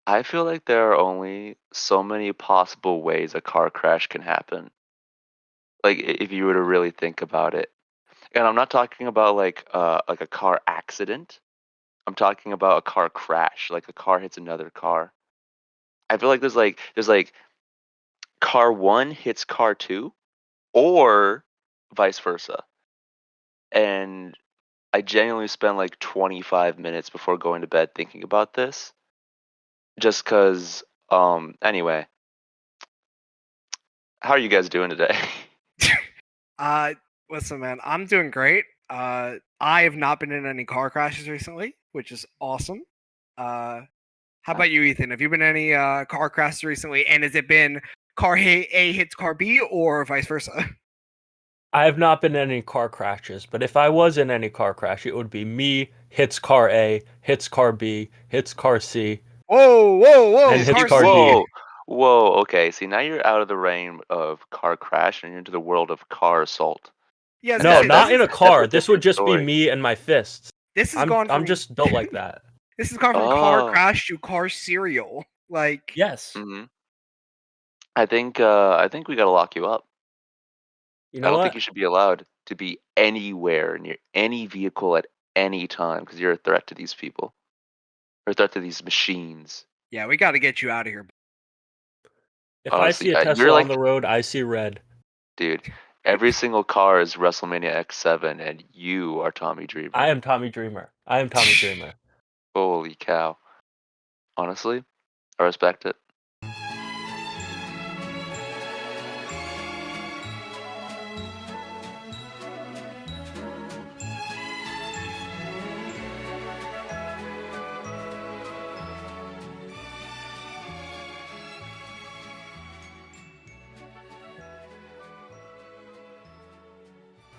I feel like there are only so many possible ways a car crash can happen. Like if you were to really think about it. And I'm not talking about like a car accident. I'm talking about a car crash, like a car hits another car. I feel like there's like car 1 hits car 2 or vice versa. And I genuinely spent like 25 minutes before going to bed thinking about this just cuz anyway, how are you guys doing today? Uh, Listen, man, I'm doing great. I have not been in any car crashes recently, which is awesome. How about you, Ethan? Have you been in any car crashes recently? And has it been A hits car B or vice versa? I have not been in any car crashes, but if I was in any car crash, it would be me hits car A, hits car B, hits car C, Whoa, whoa, whoa! and hits Car car D. C. Whoa, okay. See, now you're out of the realm of car crash and you're into the world of car assault. Yeah, No, say, not in a car. That's a This would different just be story. me and my fists. This has gone from I'm just built like that. this has gone from car Oh. crash to car serial. Like, Yes. hmm I think we gotta lock you up. You I know don't what? think you should be allowed to be anywhere near any vehicle at any time because you're a threat to these people. Or a threat to these machines. yeah, we got to get you out of here. If I Honestly, see a you're Tesla on like, the road, I see red. dude, every single car is WrestleMania X7 and you are Tommy Dreamer. I am Tommy Dreamer. I am Tommy Dreamer. Holy cow. Honestly, I respect it.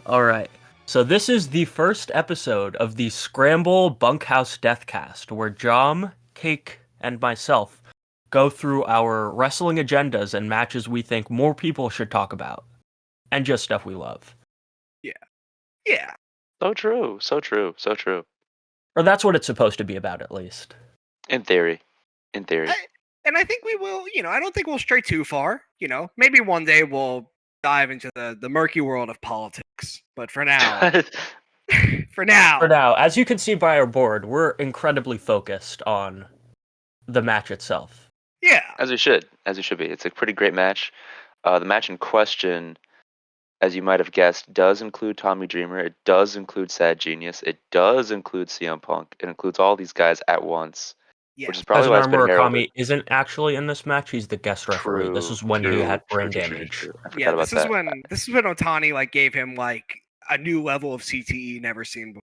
Alright, so this is the first episode of the Scramble Bunkhouse Deathcast, where Jom, Cake, and myself go through our wrestling agendas and matches we think more people should talk about. And just stuff we love. Yeah. So true, so true, so true. Or that's what it's supposed to be about, at least. In theory. In theory. And I think we will, I don't think we'll stray too far. Maybe one day we'll dive into the murky world of politics. But for now, For now, as you can see by our board, we're incredibly focused on the match itself. Yeah. As it should be. It's a pretty great match. The match in question, as you might have guessed, does include Tommy Dreamer. It does include Sad Genius. It does include CM Punk. It includes all these guys at once. Yeah. Which is probably why it's been heralded. Murakami isn't actually in this match. He's the guest referee. This is when he had brain damage. I forgot about that. This is when Otani gave him a new level of CTE never seen before.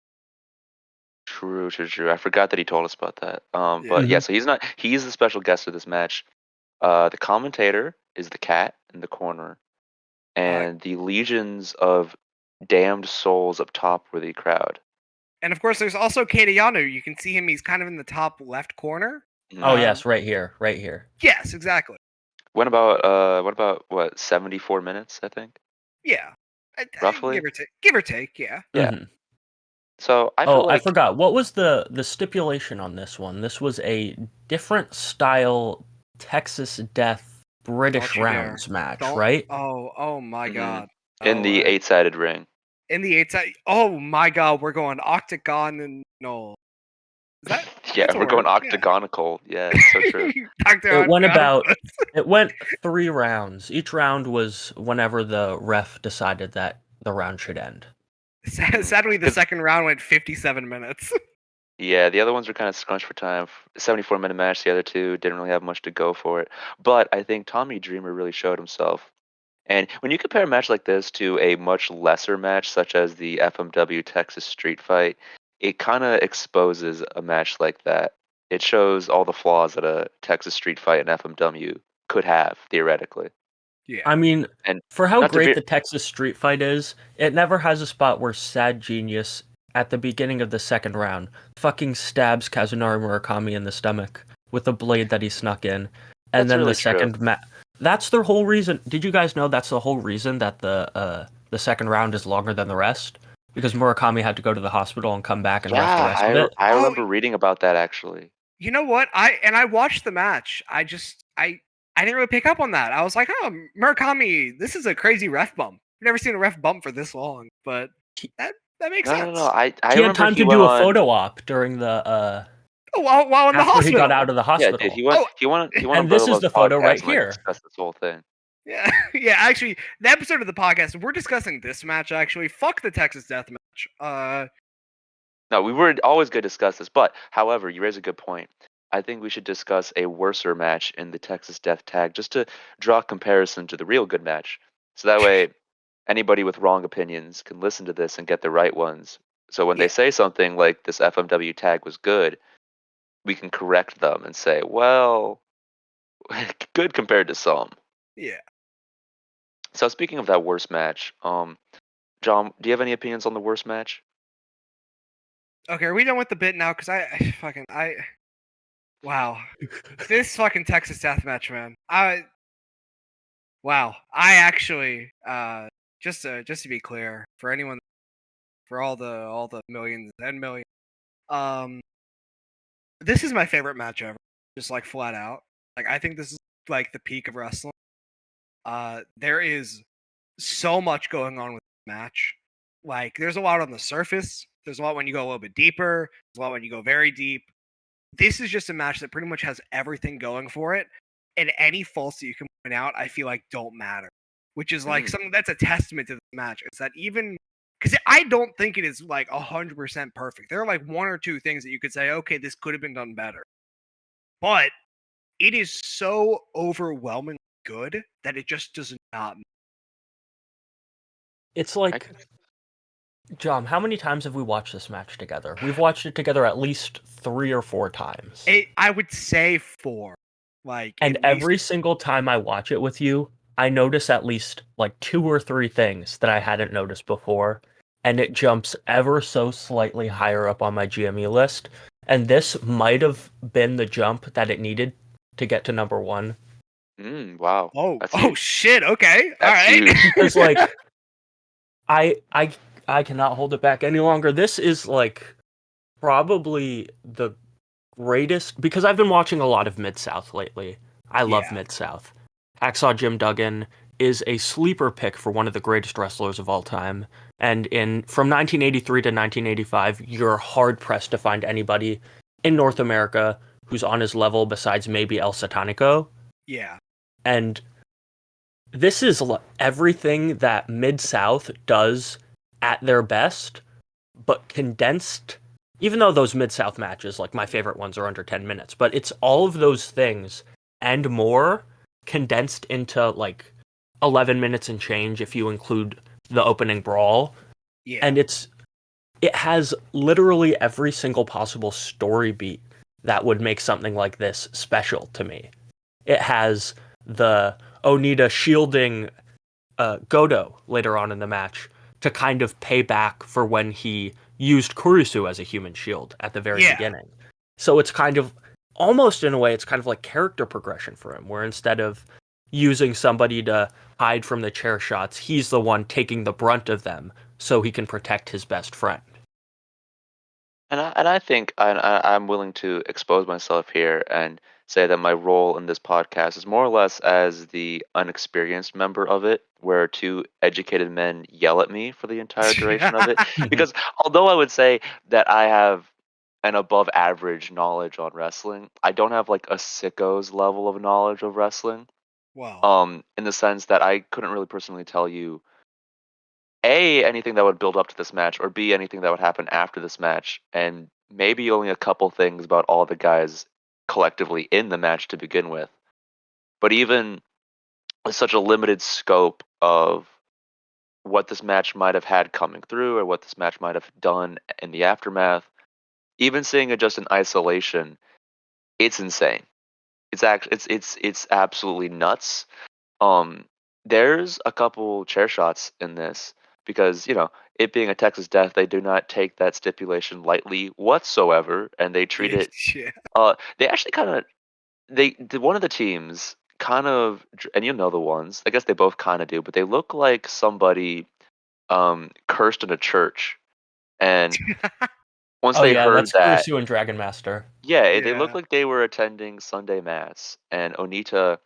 True. I forgot that he told us about that. But yeah, so he's the special guest of this match. The commentator is the cat in the corner. And the legions of damned souls up top were the crowd. And of course, there's also Kadeyano. You can see him. He's kind of in the top left corner. Oh yes, right here. Yes, exactly. What about 74 minutes? I think. Yeah, roughly, give or take. Yeah. Yeah. Mm-hmm. So I feel like I forgot. What was the stipulation on this one? This was a different style Texas Death British rounds match, right? Oh my god! In the 8-sided ring. Oh my god, we're going octagon and no. We're going octagonical. Yeah, it's so true. It went 3 rounds. Each round was whenever the ref decided that the round should end. Sadly, the second round went 57 minutes. Yeah, the other ones were kind of scrunched for time. 74-minute match. The other two didn't really have much to go for it. But I think Tommy Dreamer really showed himself. And when you compare a match like this to a much lesser match, such as the FMW Texas Street Fight, it kind of exposes a match like that. It shows all the flaws that a Texas Street Fight and FMW could have, theoretically. Yeah. I mean, and for how great the Texas Street Fight is, it never has a spot where Sad Genius, at the beginning of the second round, fucking stabs Kazunari Murakami in the stomach with a blade that he snuck in. And then the second match... That's the whole reason. Did you guys know that's the whole reason that the second round is longer than the rest? Because Murakami had to go to the hospital and come back and rest the rest of it. I remember reading about that, actually. You know what? I watched the match. I didn't really pick up on that. I was like, oh, Murakami, this is a crazy ref bump. I've never seen a ref bump for this long, but that makes sense. No. I He had remember time he to went do a on. photo op during the While in the after he hospital. got out of the Yeah, hospital. dude. He went. Oh, He went. He went on and this Brother is the Love's photo podcast right and like here. discussed this whole thing. Yeah, yeah. Actually, the episode of the podcast we're discussing this match. Actually, fuck the Texas Death Match. No, we were always going to discuss this, but however, you raise a good point. I think we should discuss a worser match in the Texas Death Tag just to draw a comparison to the real good match. So that way, anybody with wrong opinions can listen to this and get the right ones. So when they say something like this FMW tag was good, we can correct them and say, well, good compared to some. Yeah. So speaking of that worst match, John, do you have any opinions on the worst match? Okay, are we done with the bit now? Because wow, this fucking Texas Death Match, man. Wow, I actually, just to be clear, for anyone, for all the millions and millions, this is my favorite match ever. Just like flat out, like I think this is like the peak of wrestling. There is so much going on with the match. Like, there's a lot on the surface. There's a lot when you go a little bit deeper. There's a lot when you go very deep. This is just a match that pretty much has everything going for it, and any faults that you can point out, I feel like don't matter. Which is like something that's a testament to the match. It's that even because I don't think it is like 100% perfect. There are like one or two things that you could say, okay, this could have been done better, but it is so overwhelmingly good that it just does not. It's like, John, how many times have we watched this match together? We've watched it together at least 3 or 4 times. I would say 4. Like, and every single time I watch it with you, I notice at least like 2 or 3 things that I hadn't noticed before, and it jumps ever so slightly higher up on my GME list. And this might have been the jump that it needed to get to number 1. Wow. Oh shit. Okay. That's all right. huge. Because like, I cannot hold it back any longer. This is like probably the greatest, because I've been watching a lot of Mid-South lately. I love Mid-South. Hacksaw Jim Duggan is a sleeper pick for one of the greatest wrestlers of all time. And from 1983 to 1985, you're hard-pressed to find anybody in North America who's on his level besides maybe El Satanico. Yeah. And this is everything that Mid-South does at their best, but condensed. Even though those Mid-South matches, like my favorite ones, are under 10 minutes, but it's all of those things and more condensed into like 11 minutes and change if you include the opening brawl. Yeah. And it has literally every single possible story beat that would make something like this special to me. It has the Onita shielding Goto later on in the match to kind of pay back for when he used Kurisu as a human shield at the very beginning. So it's kind of, almost in a way, it's kind of like character progression for him, where instead of using somebody to hide from the chair shots, he's the one taking the brunt of them so he can protect his best friend. And I think I'm willing to expose myself here and say that my role in this podcast is more or less as the unexperienced member of it, where 2 educated men yell at me for the entire duration of it. Because although I would say that I have an above average knowledge on wrestling, I don't have like a sicko's level of knowledge of wrestling. Wow. In the sense that I couldn't really personally tell you A, anything that would build up to this match, or B, anything that would happen after this match, and maybe only a couple things about all the guys collectively in the match to begin with. But even with such a limited scope of what this match might have had coming through, or what this match might have done in the aftermath, even seeing it just in isolation, it's insane. It's actually it's absolutely nuts. There's a couple chair shots in this, because it being a Texas Death, they do not take that stipulation lightly whatsoever, and they treat it. They actually kind of one of the teams kind of, and the ones. I guess they both kind of do, but they look like somebody cursed in a church, and once they heard that's that, Kurisu and Dragonmaster. Yeah, they look Yeah. like they were attending Sunday Mass, and Onita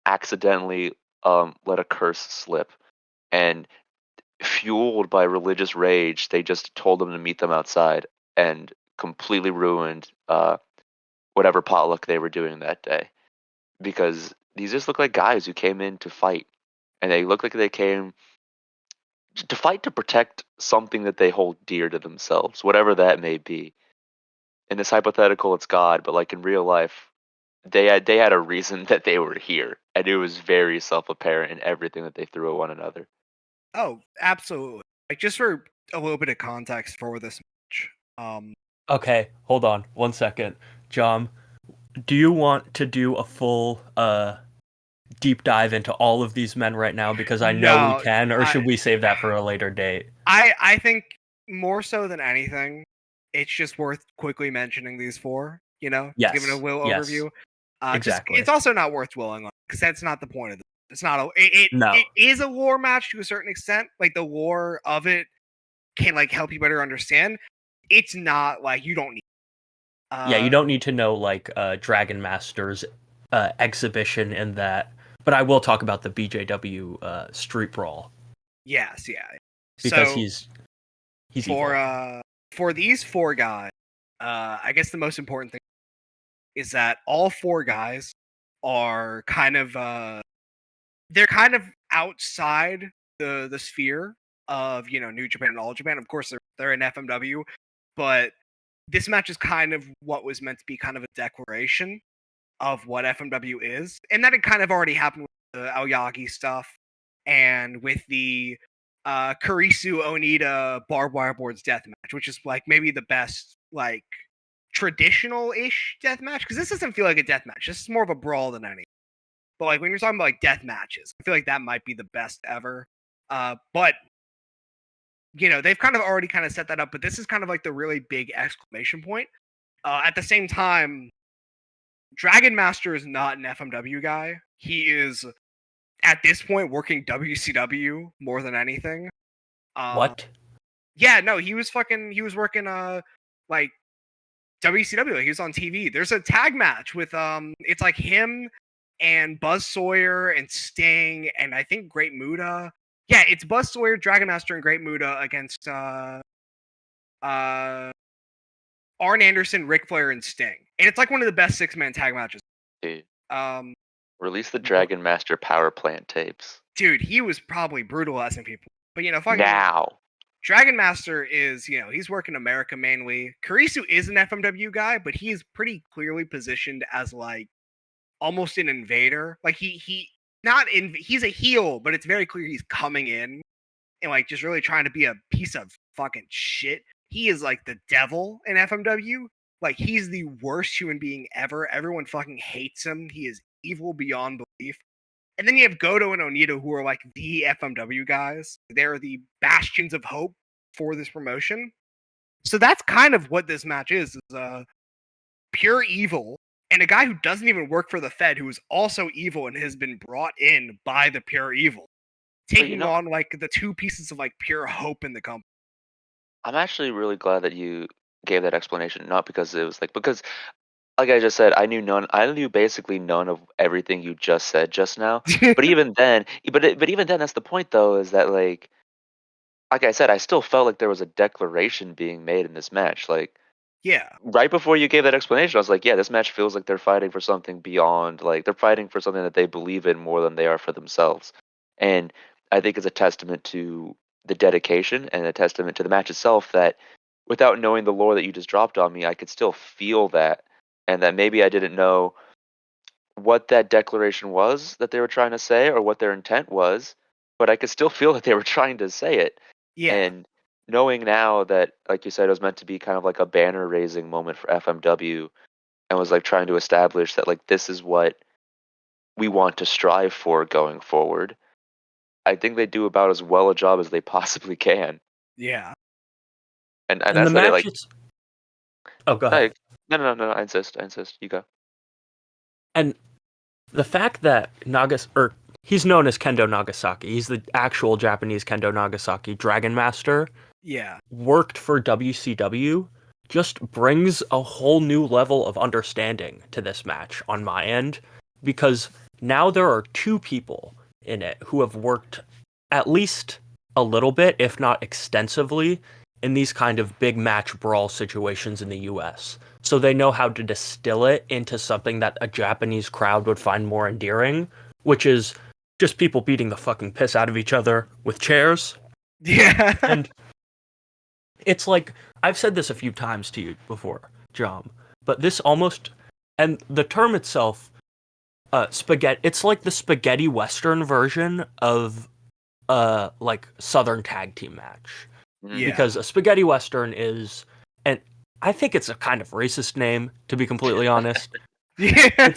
accidentally let a curse slip, and fueled by religious rage, they just told them to meet them outside and completely ruined whatever potluck they were doing that day. Because these just look like guys who came in to fight, and they look like they came to fight to protect something that they hold dear to themselves, whatever that may be. In this hypothetical, it's God, but like in real life, they had a reason that they were here, and it was very self apparent in everything that they threw at one another. Oh, absolutely. Like just for a little bit of context for this match. Okay, hold on 1 second. John, do you want to do a full deep dive into all of these men right now? Because I know we No, can, or should we save that for a later date? I think more so than anything, it's just worth quickly mentioning these four. You know, Yes, giving a little yes, overview. exactly. It's also not worth dwelling on because that's not the point of this. It's not a. It is a lore match to a certain extent. Like the lore of it can like help you better understand. It's not like you don't need. Yeah, you don't need to know like Dragonmaster's exhibition in that, but I will talk about the BJW Street Brawl. Yes, yeah. Because so he's for these four guys, I guess the most important thing is that all four guys are kind of they're kind of outside the sphere of New Japan and All Japan. Of course, they're in FMW, but this match is kind of what was meant to be kind of a declaration of what FMW is, and that had kind of already happened with the Aoyagi stuff and with the Kurisu Onita barbed wire boards death match, which is like maybe the best like traditional-ish death match, because this doesn't feel like a death match. This is more of a brawl than anything. But like when you're talking about like death matches, I feel like that might be the best ever. But they've kind of already kind of set that up, but this is kind of like the really big exclamation point. At the same time, Dragonmaster is not an FMW guy. He is at this point working WCW more than anything. What? Yeah, no, he was working like WCW. Like, he was on TV. There's a tag match with it's like him and Buzz Sawyer and Sting and I think Great Muta. Yeah, it's Buzz Sawyer, Dragonmaster, and Great Muta against Arn Anderson, Ric Flair, and Sting. And it's like one of the best 6-man tag matches. Dude, Um, release the Dragon Master power plant tapes. Dude, he was probably brutalizing people. But fucking Now. Dragon Master is, he's working America mainly. Kurisu is an FMW guy, but he is pretty clearly positioned as like almost an invader. Like he's a heel, but it's very clear he's coming in and like just really trying to be a piece of fucking shit. He is like the devil in FMW. Like he's the worst human being ever. Everyone fucking hates him. He is evil beyond belief. And then you have Goto and Onita, who are like the FMW guys. They're the bastions of hope for this promotion. So that's kind of what this match is pure evil. And a guy who doesn't even work for the Fed, who is also evil and has been brought in by the pure evil, taking on like the two pieces of like pure hope in the company. I'm actually really glad that you gave that explanation, not because it was because like I just said, I knew basically none of everything you just said just now. But even then, that's the point though, is that like I said, I still felt like there was a declaration being made in this match. Like, yeah, right before you gave that explanation, I was like, yeah, this match feels like they're fighting for something beyond, like they're fighting for something that they believe in more than they are for themselves. And I think it's a testament to the dedication and a testament to the match itself that without knowing the lore that you just dropped on me, I could still feel that, and that maybe I didn't know what that declaration was that they were trying to say or what their intent was, but I could still feel that they were trying to say it. Yeah. And knowing now that, like you said, it was meant to be kind of like a banner raising moment for FMW and was like trying to establish that like this is what we want to strive for going forward. I think they do about as well a job as they possibly can. Yeah. And that's the match like oh, go ahead. No, I insist. You go. And the fact that he's known as Kendo Nagasaki. He's the actual Japanese Kendo Nagasaki Dragon Master. Yeah. Worked for WCW just brings a whole new level of understanding to this match on my end, because now there are two people in it who have worked at least a little bit, if not extensively, in these kind of big match brawl situations in the US. So they know how to distill it into something that a Japanese crowd would find more endearing, which is just people beating the fucking piss out of each other with chairs. Yeah. And it's like, I've said this a few times to you before, John, but this almost, and the term itself, spaghetti, it's like the spaghetti western version of like Southern tag team match. Yeah. Because a spaghetti western is, and I think it's a kind of racist name, to be completely honest. Yeah.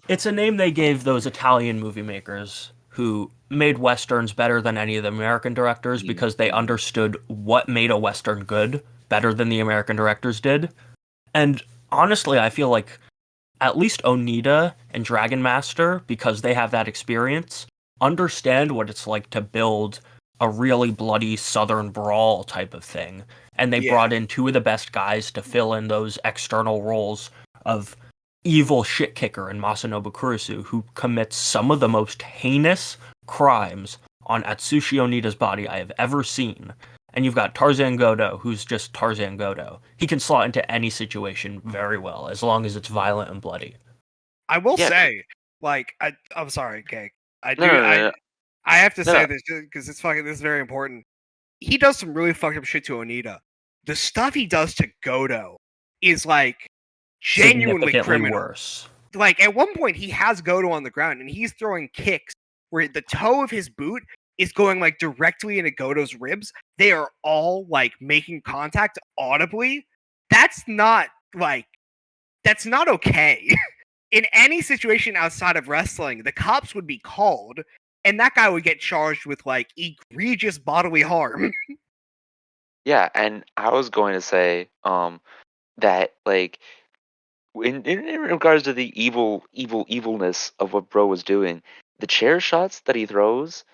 It's a name they gave those Italian movie makers who made westerns better than any of the American directors because they understood what made a western good better than the American directors did. And honestly, I feel like at least Onita and Dragonmaster, because they have that experience, understand what it's like to build a really bloody Southern brawl type of thing. And they brought in two of the best guys to fill in those external roles of evil shit kicker in Masanobu Kurisu, who commits some of the most heinous crimes on Atsushi Onita's body I have ever seen. And you've got Tarzan Goto, who's just Tarzan Goto. He can slot into any situation very well, as long as it's violent and bloody. I will say, like, I'm sorry, Cake. I have to No, say no. this because this is very important. He does some really fucked up shit to Onita. The stuff he does to Goto is like genuinely criminal. Worse. Like at one point, he has Goto on the ground and he's throwing kicks where the toe of his boot is going like directly into Goto's ribs. They are all like making contact audibly. That's not okay. In any situation outside of wrestling, the cops would be called and that guy would get charged with like egregious bodily harm. Yeah, and I was going to say that like in regards to the evilness of what bro was doing, the chair shots that he throws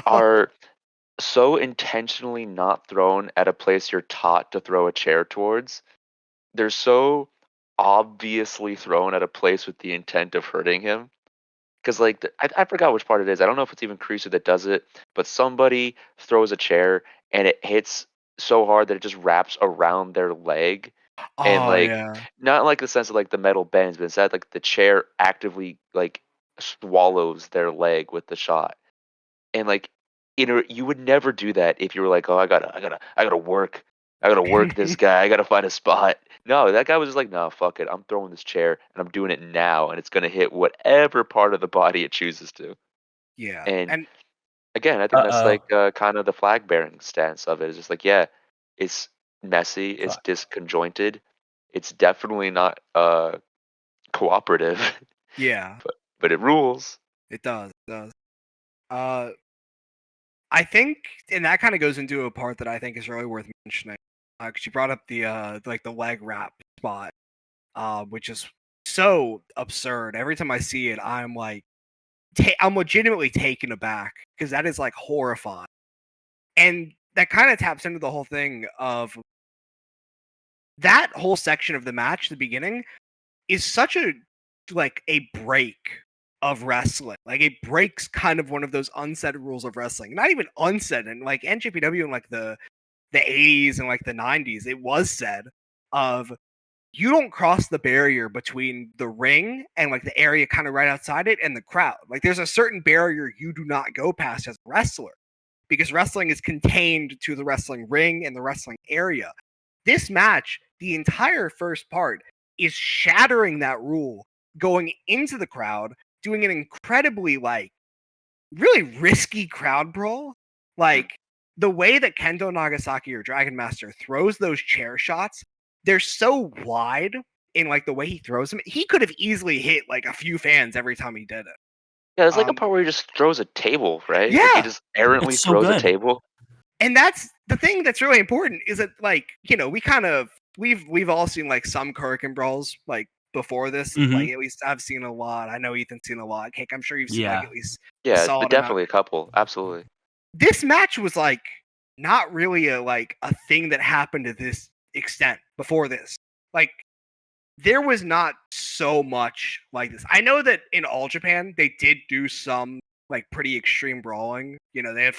are so intentionally not thrown at a place you're taught to throw a chair towards. They're so obviously thrown at a place with the intent of hurting him. Because like I forgot which part it is. I don't know if it's even Kurisu that does it, but somebody throws a chair and it hits so hard that it just wraps around their leg, and like not like the sense of like the metal bends, but instead like the chair actively like swallows their leg with the shot. And like you would never do that if you were like, oh, I gotta work this guy, I gotta find a spot. No, that guy was just like, no, fuck it, I'm throwing this chair and I'm doing it now, and it's gonna hit whatever part of the body it chooses to. Yeah, and again, I think that's like kind of the flag bearing stance of it. It's just like, yeah, it's messy, it's disconjointed, it's definitely not cooperative. Yeah, but it rules. It does. I think, and that kind of goes into a part that I think is really worth mentioning, because you brought up the like the leg wrap spot, which is so absurd. Every time I see it, I'm like, I'm legitimately taken aback because that is like horrifying, and that kind of taps into the whole thing of that whole section of the match. The beginning is such a break of wrestling. Like it breaks kind of one of those unsaid rules of wrestling. Not even unsaid, and like NJPW in like the 80s and like the 90s, it was said of you don't cross the barrier between the ring and like the area kind of right outside it and the crowd. Like there's a certain barrier you do not go past as a wrestler because wrestling is contained to the wrestling ring and the wrestling area. This match, the entire first part, is shattering that rule, going into the crowd, doing an incredibly like really risky crowd brawl. Like the way that Kendo Nagasaki or Dragonmaster throws those chair shots, they're so wide in like the way he throws them. He could have easily hit like a few fans every time he did it. Yeah, there's like a part where he just throws a table, right? Yeah, like he just errantly throws a table. And that's the thing that's really important is that like, you know, we've all seen like some Kurikan brawls like before this. Mm-hmm. Like at least I've seen a lot. I know Ethan's seen a lot. Cake, I'm sure you've seen like at least definitely a couple. Absolutely. This match was like not really a thing that happened to this extent before this. Like, there was not so much like this. I know that in All Japan they did do some like pretty extreme brawling. They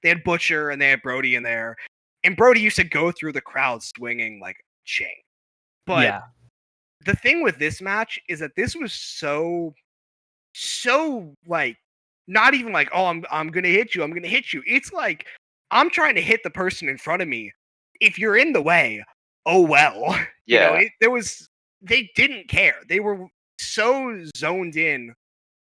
had Butcher and they had Brody in there, and Brody used to go through the crowd swinging like a chain. But the thing with this match is that this was so like not even like, oh, I'm gonna hit you. It's like, I'm trying to hit the person in front of me. If you're in the way, oh well. Yeah. They didn't care. They were so zoned in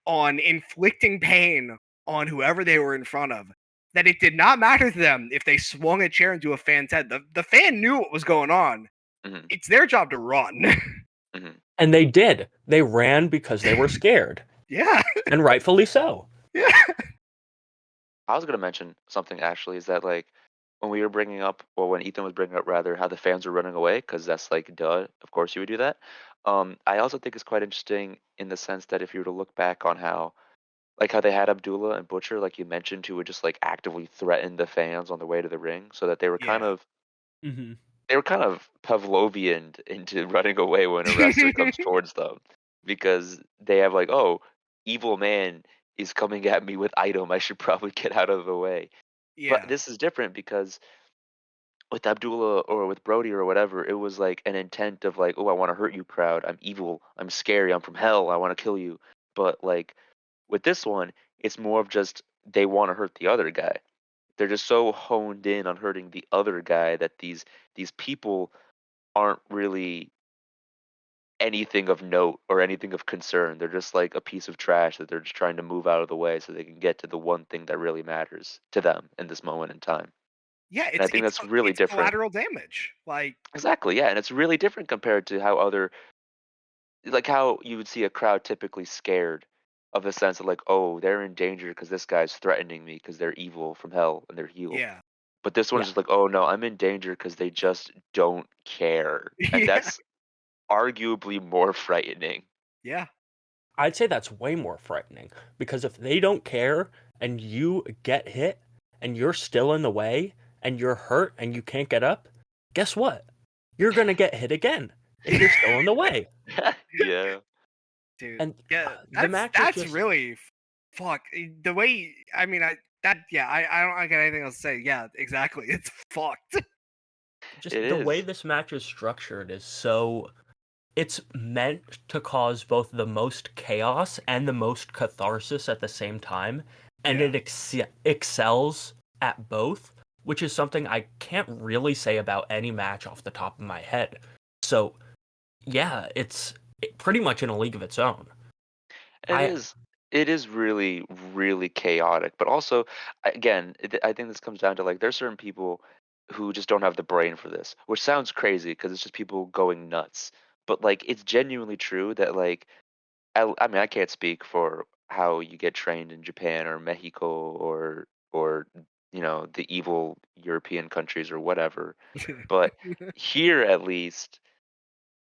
on inflicting pain on whoever they were in front of that it did not matter to them if they swung a chair into a fan's head. The fan knew what was going on. Mm-hmm. It's their job to run. Mm-hmm. And they did. They ran because they were scared. Yeah. And rightfully so. Yeah. I was going to mention something, actually, is that, like, when we were bringing up, or when Ethan was bringing up, rather, how the fans were running away, because that's, like, duh, of course you would do that. I also think it's quite interesting in the sense that if you were to look back on how they had Abdullah and Butcher, like you mentioned, who would just, like, actively threaten the fans on the way to the ring, so that they were kind of Pavlovian into running away when a wrestler comes towards them, because they have, like, oh, evil man is coming at me with item, I should probably get out of the way. Yeah. But this is different because with Abdullah or with Brody or whatever, it was like an intent of like, oh, I want to hurt you, crowd. I'm evil. I'm scary. I'm from hell. I want to kill you. But like with this one, it's more of just they want to hurt the other guy. They're just so honed in on hurting the other guy that these people aren't really anything of note or anything of concern. They're just like a piece of trash that they're just trying to move out of the way so they can get to the one thing that really matters to them in this moment in time. Yeah, I think that's really different. Collateral damage. Like, exactly, yeah, and it's really different compared to how how you would see a crowd typically scared of the sense of like, oh, they're in danger because this guy's threatening me because they're evil from hell and they're healed. yeah. But this one is just like, oh no, I'm in danger because they just don't care, and that's arguably more frightening. Yeah. I'd say that's way more frightening, because if they don't care and you get hit and you're still in the way and you're hurt and you can't get up, guess what? You're going to get hit again if you're still in the way. Yeah. Dude. And the match that's just really fuck. The way, I mean, I don't got anything else to say. Yeah, exactly. It's fucked. Just the way this match is structured is so... It's meant to cause both the most chaos and the most catharsis at the same time, and it excels at both, which is something I can't really say about any match off the top of my head. So, yeah, it's pretty much in a league of its own. It is really, really chaotic, but also, again, I think this comes down to, like, there's certain people who just don't have the brain for this, which sounds crazy because it's just people going nuts. But like, it's genuinely true that like, I mean, I can't speak for how you get trained in Japan or Mexico or the evil European countries or whatever. But here, at least,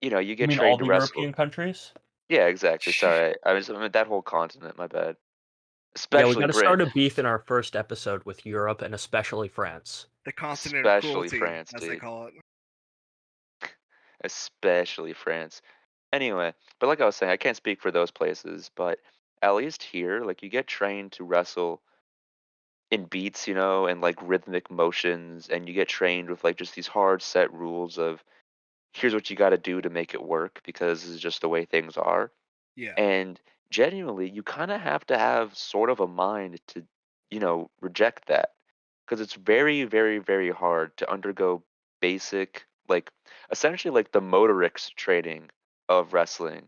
you get trained all to the wrestle. European countries? Yeah, exactly. Sorry, I mean that whole continent. My bad. Especially we got to start a beef in our first episode with Europe and especially France. The continent of cruelty, France, as dude. they call it. Especially France. Anyway, but like I was saying, I can't speak for those places, but at least here, like, you get trained to wrestle in beats, and like rhythmic motions, and you get trained with like just these hard set rules of here's what you got to do to make it work because this is just the way things are. Yeah. And genuinely, you kind of have to have sort of a mind to, reject that, because it's very, very, very hard to undergo basic, like, essentially like the motorics training of wrestling,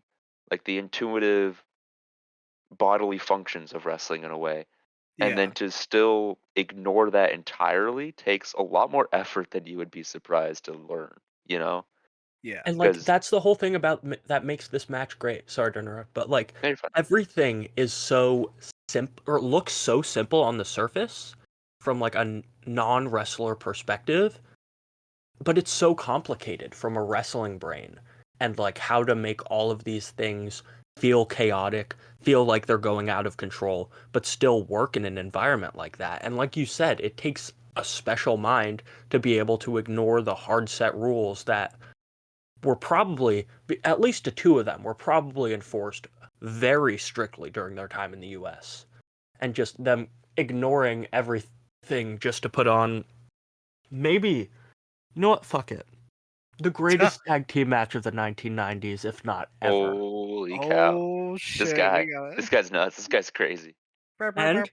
like the intuitive bodily functions of wrestling in a way. And then to still ignore that entirely takes a lot more effort than you would be surprised to learn, Yeah. And like, that's the whole thing about that makes this match great. Sorry to interrupt, but like, everything is so simple, or looks so simple on the surface from like a non-wrestler perspective, but it's so complicated from a wrestling brain, and like how to make all of these things feel chaotic, feel like they're going out of control, but still work in an environment like that. And like you said, it takes a special mind to be able to ignore the hard set rules that were probably, at least the two of them, were probably enforced very strictly during their time in the US. And just them ignoring everything just to put on maybe, you know what, fuck it. The greatest tag team match of the 1990s, if not ever. Holy cow. Oh shit! This guy's nuts. This guy's crazy. And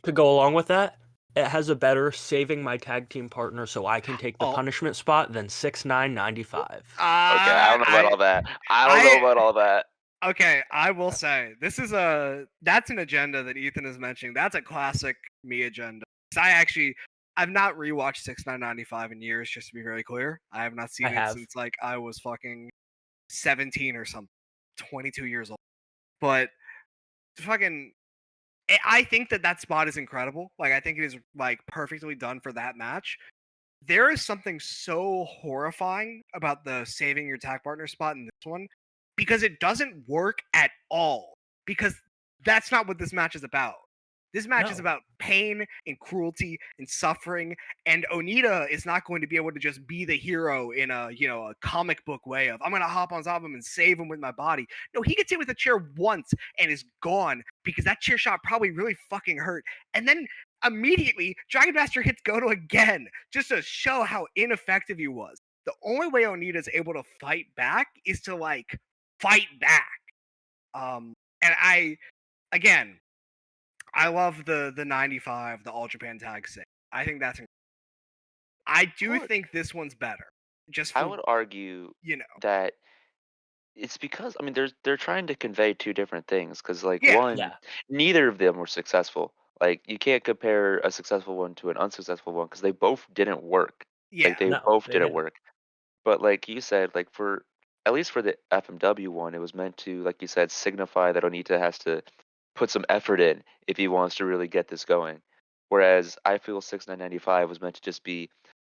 to go along with that, it has a better saving my tag team partner so I can take the punishment spot than 6'9", 95. Okay, I don't know about all that. I don't know about all that. Okay, I will say that's an agenda that Ethan is mentioning. That's a classic me agenda. I've not rewatched 6'9", 95 in years, just to be very clear. I have not seen it since like I was fucking 17 or something, 22 years old. But fucking, I think that spot is incredible. Like, I think it is like perfectly done for that match. There is something so horrifying about the saving your tag partner spot in this one, because it doesn't work at all. Because that's not what this match is about. This match is about pain and cruelty and suffering, and Onita is not going to be able to just be the hero in a comic book way of, I'm going to hop on top of him and save him with my body. No, he gets hit with a chair once and is gone because that chair shot probably really fucking hurt. And then immediately, Dragonmaster hits Goto again just to show how ineffective he was. The only way Onita is able to fight back is to like fight back. And I love the 95, the All Japan Tag Sing. I think that's incredible. I do think this one's better. I would argue that it's because they're trying to convey two different things, because neither of them were successful. Like, you can't compare a successful one to an unsuccessful one because they both didn't work. Yeah, they didn't work. But like you said, like at least for the FMW one, it was meant to, like you said, signify that Onita has to put some effort in if he wants to really get this going. Whereas I feel 6'9", 95 was meant to just be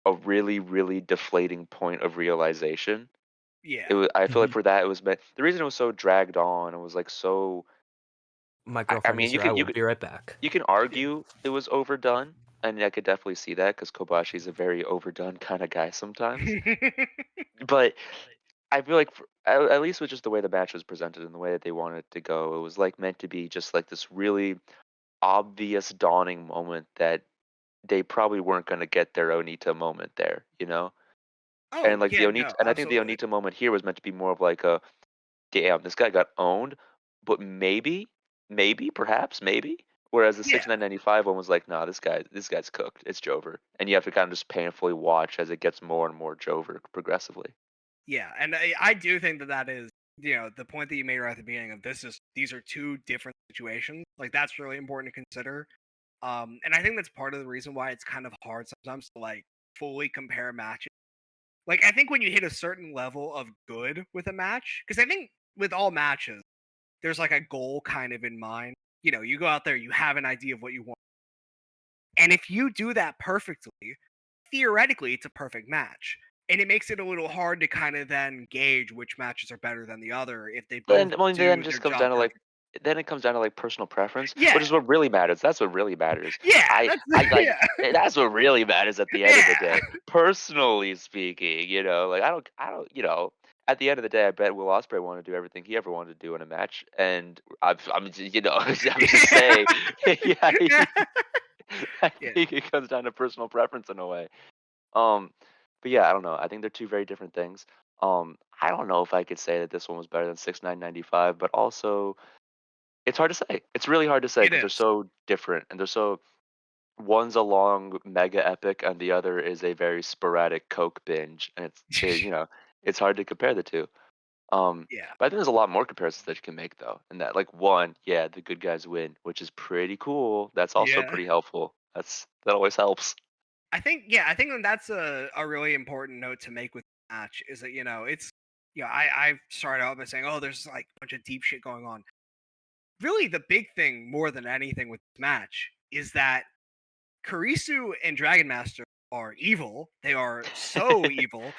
a really, really deflating point of realization. Yeah. I feel like for that it was meant. The reason it was so dragged on, it was like so. My girlfriend is here. I will be right back. You can argue it was overdone, and I could definitely see that because Kobashi's a very overdone kind of guy sometimes. But I feel like at least with just the way the match was presented and the way that they wanted it to go, it was like meant to be just like this really obvious dawning moment that they probably weren't going to get their Onita moment there, Oh, and like yeah, the Onita, and I think the Onita moment here was meant to be more of like a, damn, this guy got owned, but maybe, perhaps, maybe. Whereas the 6'9", 95 one was like, nah, this guy's cooked. It's Jover, and you have to kind of just painfully watch as it gets more and more Jover progressively. Yeah, and I do think that is, the point that you made right at the beginning of these are two different situations. Like, that's really important to consider. And I think that's part of the reason why it's kind of hard sometimes to like fully compare matches. Like, I think when you hit a certain level of good with a match, because I think with all matches, there's like a goal kind of in mind. You go out there, you have an idea of what you want. And if you do that perfectly, theoretically, it's a perfect match. And it makes it a little hard to kind of then gauge which matches are better than the other if they both then it comes down to like, then it comes down to like personal preference, yeah, which is what really matters. That's what really matters. Yeah, that's what really matters at the end of the day. Personally speaking, like I don't, at the end of the day, I bet Will Ospreay wanted to do everything he ever wanted to do in a match, and I'm just saying, I think it comes down to personal preference in a way. But yeah, I don't know. I think they're two very different things. I don't know if I could say that this one was better than 6'9", 95, but also it's hard to say. It's really hard to say because they're so different, and they're so. One's a long mega epic, and the other is a very sporadic Coke binge, and it's hard to compare the two. But I think there's a lot more comparisons that you can make though, and that like one, the good guys win, which is pretty cool. That's also pretty helpful. That always helps. I think that's a really important note to make with the match is that it's I started out by saying, oh, there's like a bunch of deep shit going on. Really, the big thing more than anything with this match is that Kurisu and Dragonmaster are evil. They are so evil,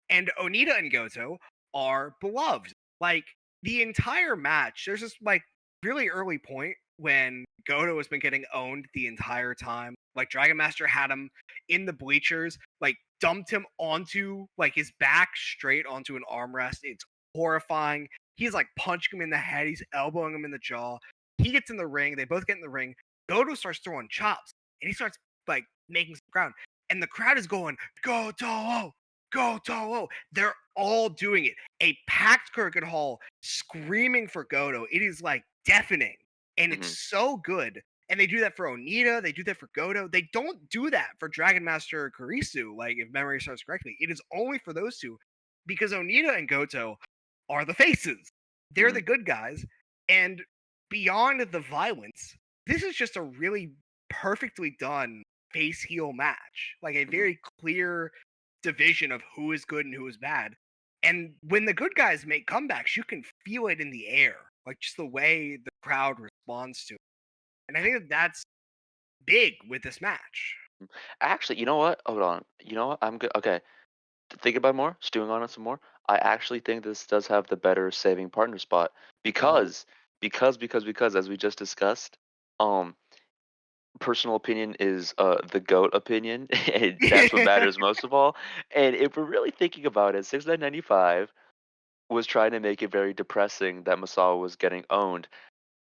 and Onita and Goto are beloved. Like, the entire match, there's this like really early point when Goto has been getting owned the entire time. Like Dragonmaster had him in the bleachers, like dumped him onto like his back straight onto an armrest. It's horrifying. He's like punching him in the head. He's elbowing him in the jaw. He gets in the ring. They both get in the ring. Goto starts throwing chops, and he starts like making some ground. And the crowd is going, Goto, Goto. They're all doing it. A packed Crooked Hall screaming for Goto. It is like deafening, and it's so good. And they do that for Onita. They do that for Goto. They don't do that for Dragonmaster or Kurisu, like if memory serves correctly. It is only for those two because Onita and Goto are the faces. They're the good guys. And beyond the violence, this is just a really perfectly done face heel match. Like a very clear division of who is good and who is bad. And when the good guys make comebacks, you can feel it in the air. Like just the way the crowd responds to it. And I think that that's big with this match. Actually, you know what? Hold on. You know what? I'm good. Okay. Think about it more, stewing on it some more. I actually think this does have the better saving partner spot because as we just discussed, personal opinion is the GOAT opinion, and that's what matters most of all. And if we're really thinking about it, 6995 was trying to make it very depressing that Masawa was getting owned.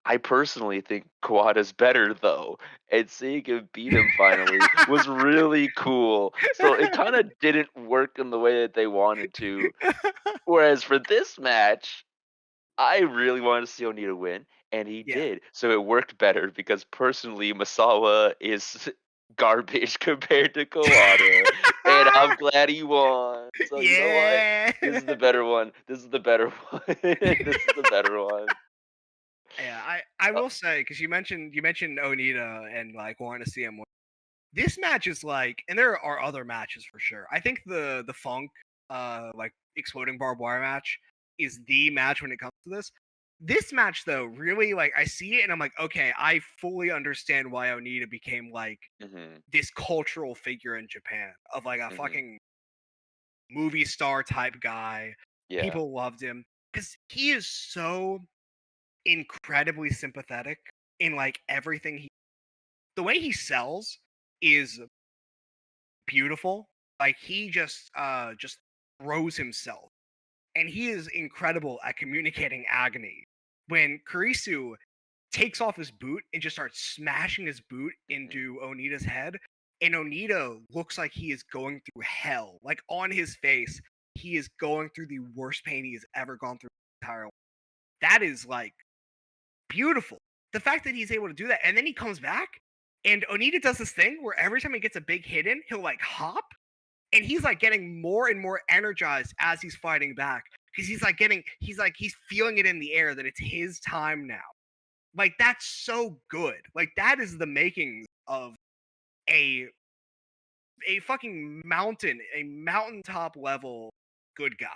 I personally think Kawada's better though, and seeing him beat him finally was really cool. So it kind of didn't work in the way that they wanted to. Whereas for this match, I really wanted to see Onita win, and he did. So it worked better because personally, Masawa is garbage compared to Kawada, and I'm glad he won. So you know what? This is the better one. This is the better one. This is the better one. Yeah, I will say because you mentioned Onita and like wanting to see him win. This match is like, and there are other matches for sure. I think the Funk like exploding barbed wire match is the match when it comes to this. This match though, really like I see it and I'm like, okay, I fully understand why Onita became like this cultural figure in Japan of like a fucking movie star type guy. Yeah. People loved him because he is so incredibly sympathetic in like everything the way he sells is beautiful. Like he just throws himself, and he is incredible at communicating agony. When Kurisu takes off his boot and just starts smashing his boot into Onita's head, and Onita looks like he is going through hell. Like on his face, he is going through the worst pain he has ever gone through his entire life. That is like beautiful. The fact that he's able to do that, and then he comes back, and Onita does this thing where every time he gets a big hit in, he'll like hop, and he's like getting more and more energized as he's fighting back because he's feeling it in the air that it's his time now. Like that's so good. Like that is the makings of a fucking a mountaintop level good guy.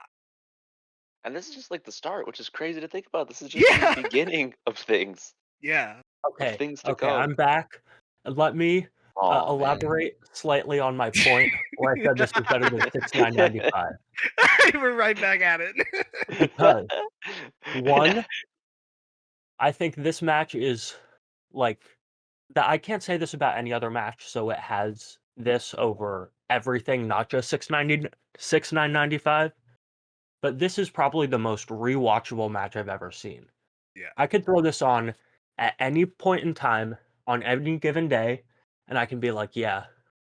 And this is just like the start, which is crazy to think about. This is just the beginning of things. Yeah. Okay. Of things to go. I'm back. Let me elaborate slightly on my point where I said this was better than 6995. We're right back at it. Because one, I think this match is like that. I can't say this about any other match, so it has this over everything, not just 6995. But this is probably the most rewatchable match I've ever seen. Yeah. I could throw this on at any point in time on any given day, and I can be like, yeah,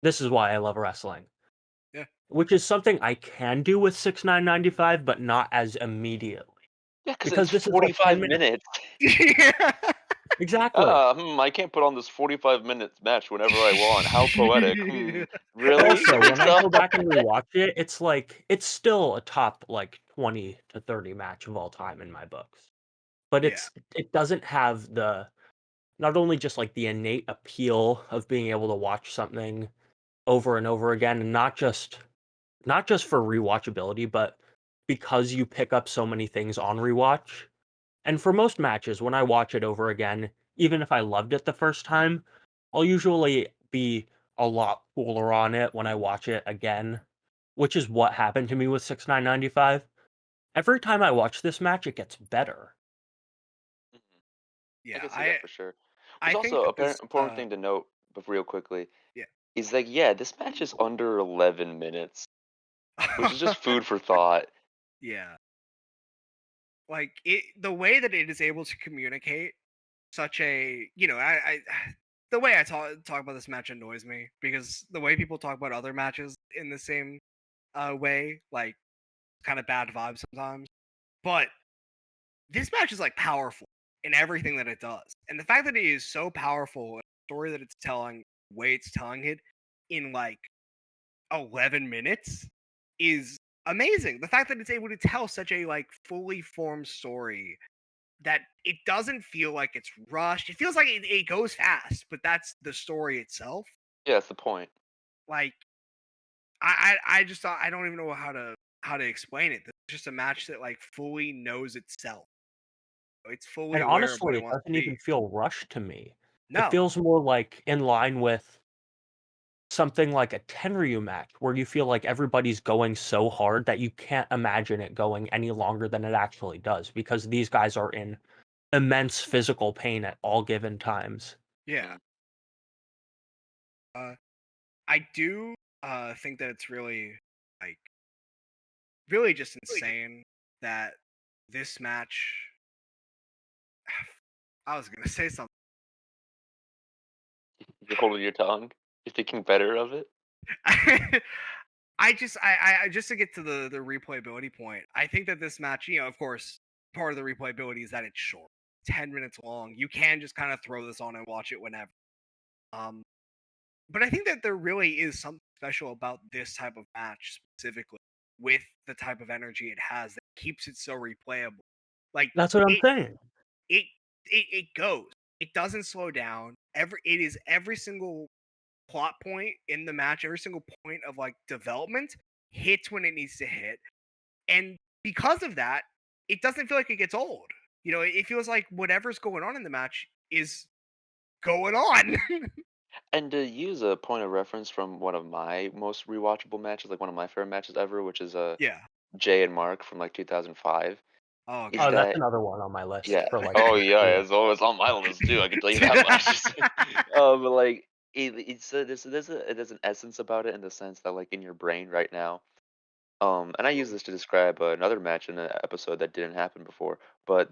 this is why I love wrestling. Yeah. Which is something I can do with 6995, but not as immediately. Yeah, because it's 45 minutes. Yeah. Exactly. I can't put on this 45-minute match whenever I want. How poetic. Really? Also, when I go back and rewatch it, it's like it's still a top like 20 to 30 match of all time in my books. But it doesn't have the not only just like the innate appeal of being able to watch something over and over again, and not just for rewatchability, but because you pick up so many things on rewatch. And for most matches, when I watch it over again, even if I loved it the first time, I'll usually be a lot cooler on it when I watch it again, which is what happened to me with 6995. Every time I watch this match, it gets better. Yeah, I can see that for sure. It's also an important thing to note but real quickly, Yeah. is like, yeah, this match is under 11 minutes, which is just food for thought. Yeah. Like the way that it is able to communicate such a, the way I talk about this match annoys me because the way people talk about other matches in the same way, like kind of bad vibes sometimes. But this match is like powerful in everything that it does, and the fact that it is so powerful, and the story that it's telling, the way it's telling it in like 11 minutes is amazing. The fact that it's able to tell such a like fully formed story that it doesn't feel like it's rushed. It feels like it goes fast, but that's the story itself. Yeah, that's the point. Like I just thought I don't even know how to explain it. It's just a match that like fully knows itself. It's fully And aware of what honestly, it it wants to doesn't be. even feel rushed to me. It No. feels more like in line with something like a Tenryu match where you feel like everybody's going so hard that you can't imagine it going any longer than it actually does because these guys are in immense physical pain at all given times. Yeah. I do think that it's really like really just insane that this match I was gonna say something. You're holding your tongue. You're thinking better of it. I just to get to the replayability point, I think that this match, of course, part of the replayability is that it's short, 10 minutes long. You can just kind of throw this on and watch it whenever. But I think that there really is something special about this type of match specifically, with the type of energy it has that keeps it so replayable. Like That's what I'm it, saying. it goes. It doesn't slow down. It is every single plot point in the match, every single point of like development hits when it needs to hit. And because of that, it doesn't feel like it gets old. It feels like whatever's going on in the match is going on. And to use a point of reference from one of my most rewatchable matches, like one of my favorite matches ever, which is Yeah. Jay and Mark from like 2005, Oh is Oh, god. that's that another one on my list yeah? for like. Oh yeah, it's always on my list too. I can tell you that much. But like there's an essence about it in the sense that like in your brain right now. And I use this to describe another match in an episode that didn't happen before. But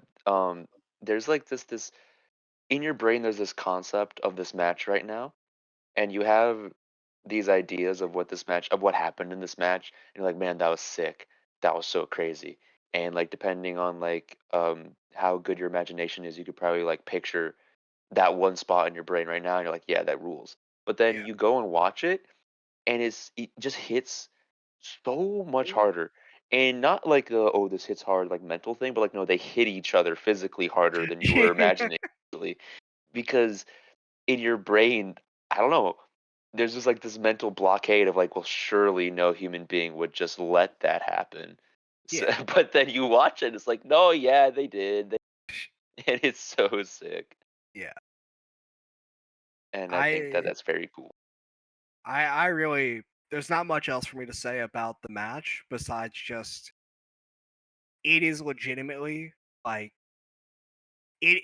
there's like this in your brain. There's this concept of this match right now, and you have these ideas of what happened in this match, and you're like, man, that was sick, that was so crazy. And like depending on like how good your imagination is, you could probably like picture that one spot in your brain right now, and you're like, yeah, that rules. But then Yeah. you go and watch it, and it just hits so much harder. And not like oh, this hits hard like mental thing, but like no, they hit each other physically harder than you were imagining, actually. Because in your brain, I don't know, there's just like this mental blockade of like, well, surely no human being would just let that happen. So, Yeah. but then you watch it, it's like, no, yeah, they did, and it's so sick. Yeah. And I think that I that's very cool. I really there's not much else for me to say about the match besides just it is legitimately like it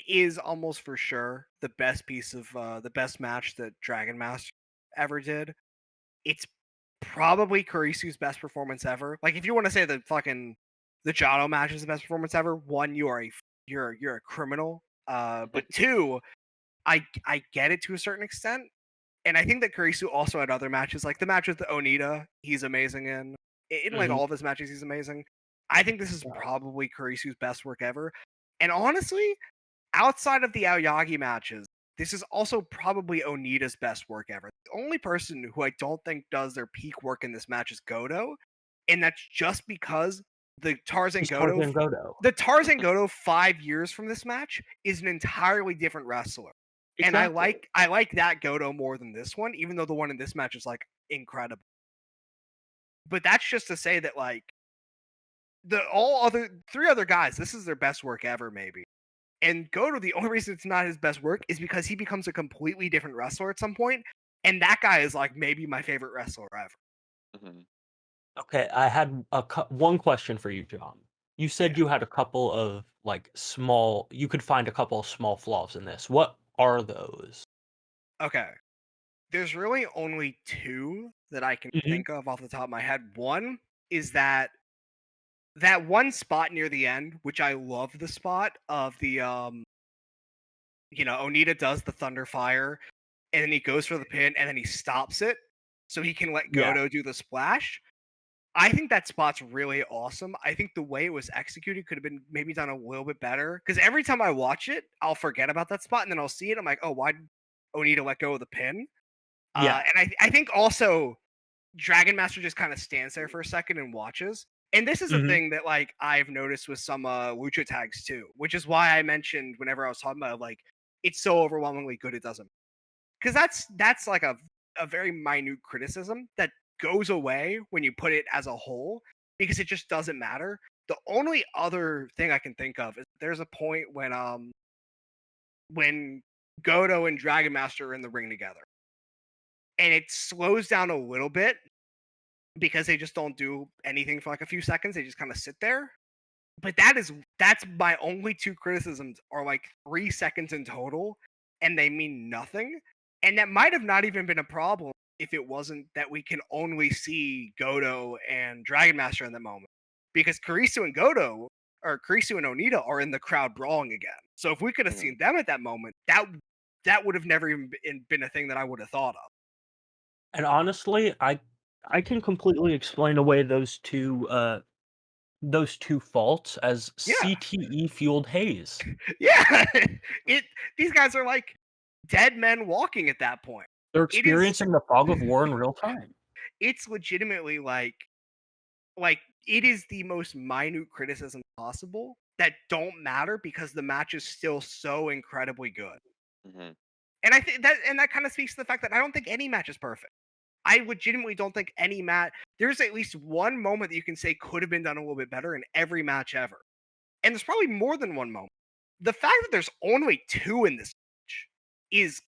is almost for sure the best piece of the best match that Dragonmaster ever did. It's probably Kurisu's best performance ever. Like if you want to say the Jado match is the best performance ever, one, you're a criminal. But two, I get it to a certain extent. And I think that Kurisu also had other matches, like the match with Onita, he's amazing in. In like Mhm. all of his matches, he's amazing. I think this is probably Kurisu's best work ever. And honestly, outside of the Aoyagi matches, this is also probably Onita's best work ever. The only person who I don't think does their peak work in this match is Goto, and that's just because the Tarzan He's Goto, Tarzan Goto. the Tarzan Goto 5 years from this match is an entirely different wrestler. And Exactly. I like that Goto more than this one, even though the one in this match is like incredible. But that's just to say that like three other guys, this is their best work ever, maybe. And Goto, the only reason it's not his best work is because he becomes a completely different wrestler at some point, and that guy is like maybe my favorite wrestler ever. Hmm. Okay, I had one question for you, John. You said Yeah. you had a couple of like small. You could find a couple of small flaws in this. What are those? Okay. There's really only two that I can think of off the top of my head. One is that one spot near the end, which I love the spot of the Onita does the thunder fire and then he goes for the pin and then he stops it so he can let Goto do the splash. I think that spot's really awesome. I think the way it was executed could have been maybe done a little bit better. Because every time I watch it, I'll forget about that spot and then I'll see it. I'm like, oh, why did Onita let go of the pin? And I think also Dragonmaster just kind of stands there for a second and watches. And this is a thing that like I've noticed with some lucha tags too, which is why I mentioned whenever I was talking about like it's so overwhelmingly good it doesn't. Because that's like a very minute criticism that goes away when you put it as a whole because it just doesn't matter. The only other thing I can think of is there's a point when Goto and Dragonmaster are in the ring together. And it slows down a little bit because they just don't do anything for like a few seconds. They just kind of sit there. But that's my only two criticisms are like 3 seconds in total and they mean nothing. And that might have not even been a problem if it wasn't that we can only see Goto and Dragonmaster in the moment. Because Kurisu and Onita are in the crowd brawling again. So if we could have seen them at that moment, that would have never even been a thing that I would have thought of. And honestly, I can completely explain away those two faults as CTE fueled haze. Yeah, these guys are like dead men walking at that point. They're experiencing the fog of war in real time. It's legitimately like it is the most minute criticism possible that don't matter because the match is still so incredibly good. And I think that kind of speaks to the fact that I don't think any match is perfect. I legitimately don't think any match. There's at least one moment that you can say could have been done a little bit better in every match ever. And there's probably more than one moment. The fact that there's only 2 in this match is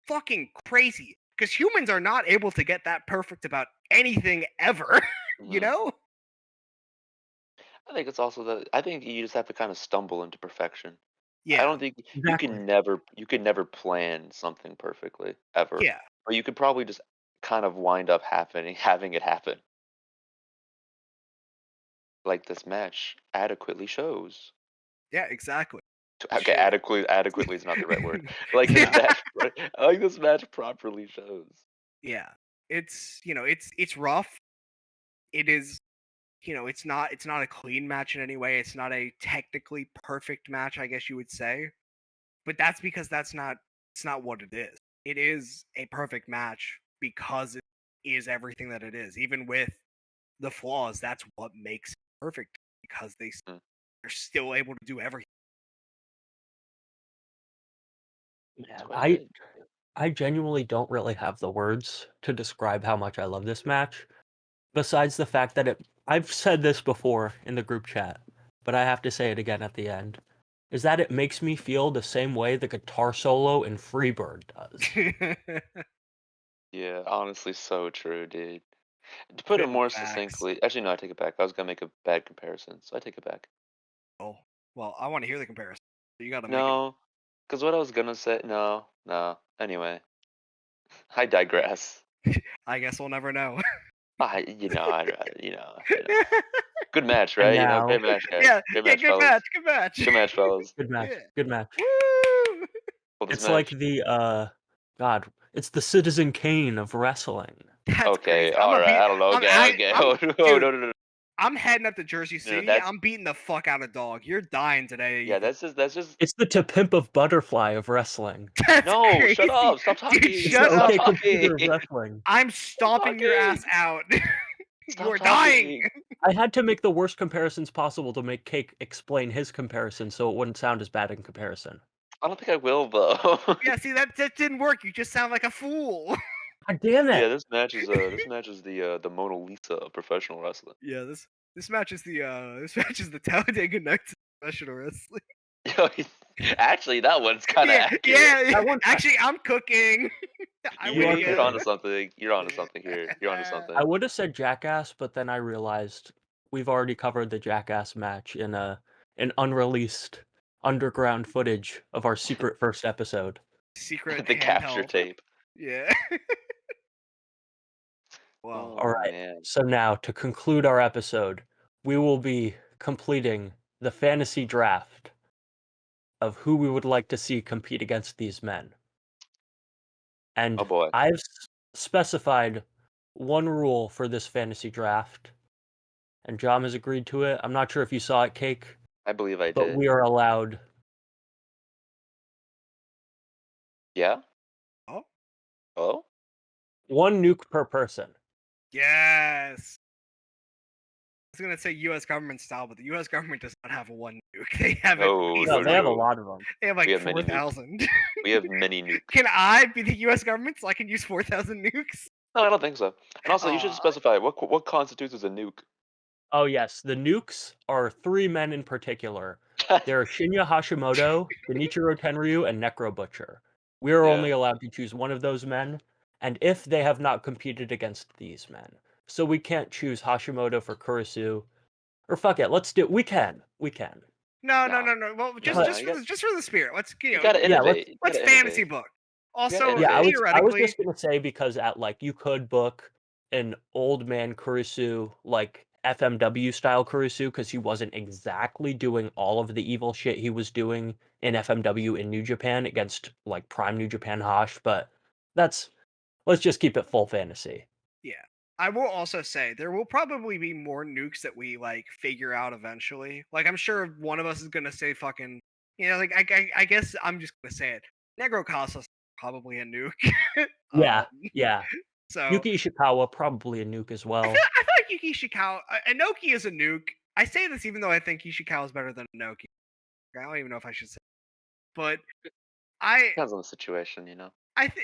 fucking crazy. Because humans are not able to get that perfect about anything ever. You know? I think it's also that I think you just have to kind of stumble into perfection. Yeah. I don't think you can never plan something perfectly ever. Yeah. Or you could probably just kind of wind up having it happen. Like this match adequately shows. Yeah, exactly. Okay, adequately is not the right word. Like this match, this match properly shows. Yeah, it's it's rough. It is, it's not a clean match in any way. It's not a technically perfect match, I guess you would say. But that's because it's not what it is. It is a perfect match because it is everything that it is. Even with the flaws, that's what makes it perfect because they're still able to do everything. Yeah, I genuinely don't really have the words to describe how much I love this match. Besides the fact that I've said this before in the group chat, but I have to say it again at the end, is that it makes me feel the same way the guitar solo in Freebird does. Yeah, honestly, so true, dude. To put it more succinctly, actually, no, I take it back. I was gonna make a bad comparison, so I take it back. Oh, well, I want to hear the comparison. So you got to make it. No, because what I was gonna say, no. Anyway, I digress. I guess we'll never know. Good match, right? Great match, guys. Yeah, good match, good fellas. match, good match. Good match, fellas. Good match, good match. Woo! It's like the it's the Citizen Kane of wrestling. That's okay, crazy. all right. I don't know. Okay. No. I'm heading up to Jersey City. I'm beating the fuck out of dog. You're dying today. Yeah, that's just. It's the To Pimp of Butterfly of wrestling. No, crazy. Shut up! Stop talking. Dude, shut up. Computer of wrestling. I'm stomping your ass out. You're dying. I had to make the worst comparisons possible to make Cake explain his comparison, so it wouldn't sound as bad in comparison. I don't think I will though. Yeah, see that didn't work. You just sound like a fool. God damn it! Yeah, this match is the Mona Lisa of professional wrestling. Yeah, this match is the Talladega Nights of professional wrestling. Actually, that one's kind of accurate. Yeah. Actually, I'm cooking. You're onto something. You're onto something here. You're onto something. I would have said Jackass, but then I realized we've already covered the Jackass match in an unreleased underground footage of our secret first episode. Secret the capture tape. Yeah. Wow. All right. Man. So now, to conclude our episode, we will be completing the fantasy draft of who we would like to see compete against these men. And Oh boy. I've specified one rule for this fantasy draft, and John has agreed to it. I'm not sure if you saw it, Cake, I believe I but did. we are allowed. Yeah? Oh. Oh? One nuke per person. Yes. I was gonna say U.S. government style, but the U.S. government does not have a one nuke. They have No, No, they have a no. lot of them. They have We like have many nukes. 4,000. We have many nukes. Can I be the U.S. government so I can use 4,000 nukes? No, I don't think so. And also, you should Aw. specify what constitutes as a nuke. Oh yes, the nukes are 3 men in particular. They're Shinya Hashimoto, Genichiro Tenryu, and Necro Butcher. We are Yeah. only allowed to choose one of those men, and if they have not competed against these men. So we can't choose Hashimoto for Kurisu. Or fuck it, let's do we can. No. Nah. Well, No, just no, just just for the spirit. Let's you gotta Yeah, innovate. You let's gotta fantasy innovate. book. Yeah, Also, Yeah, I was theoretically, just gonna say because at like you could book an old man Kurisu like FMW style Kurisu because he wasn't exactly doing all of the evil shit he was doing in FMW in New Japan against like prime New Japan Hosh, but let's just keep it full fantasy. yeah. I will also say there will probably be more nukes that we like figure out eventually. Like I'm sure one of us is gonna say fucking, like I guess I'm just gonna say it. Negro Casas probably a nuke. Yeah, Um, yeah. so Yuki Ishikawa probably a nuke as well. I feel like Yuki Ishikawa, Inoki is a nuke. I say this even though I think Ishikawa is better than Inoki. I don't even know if I should say, but I Depends on the situation, you know.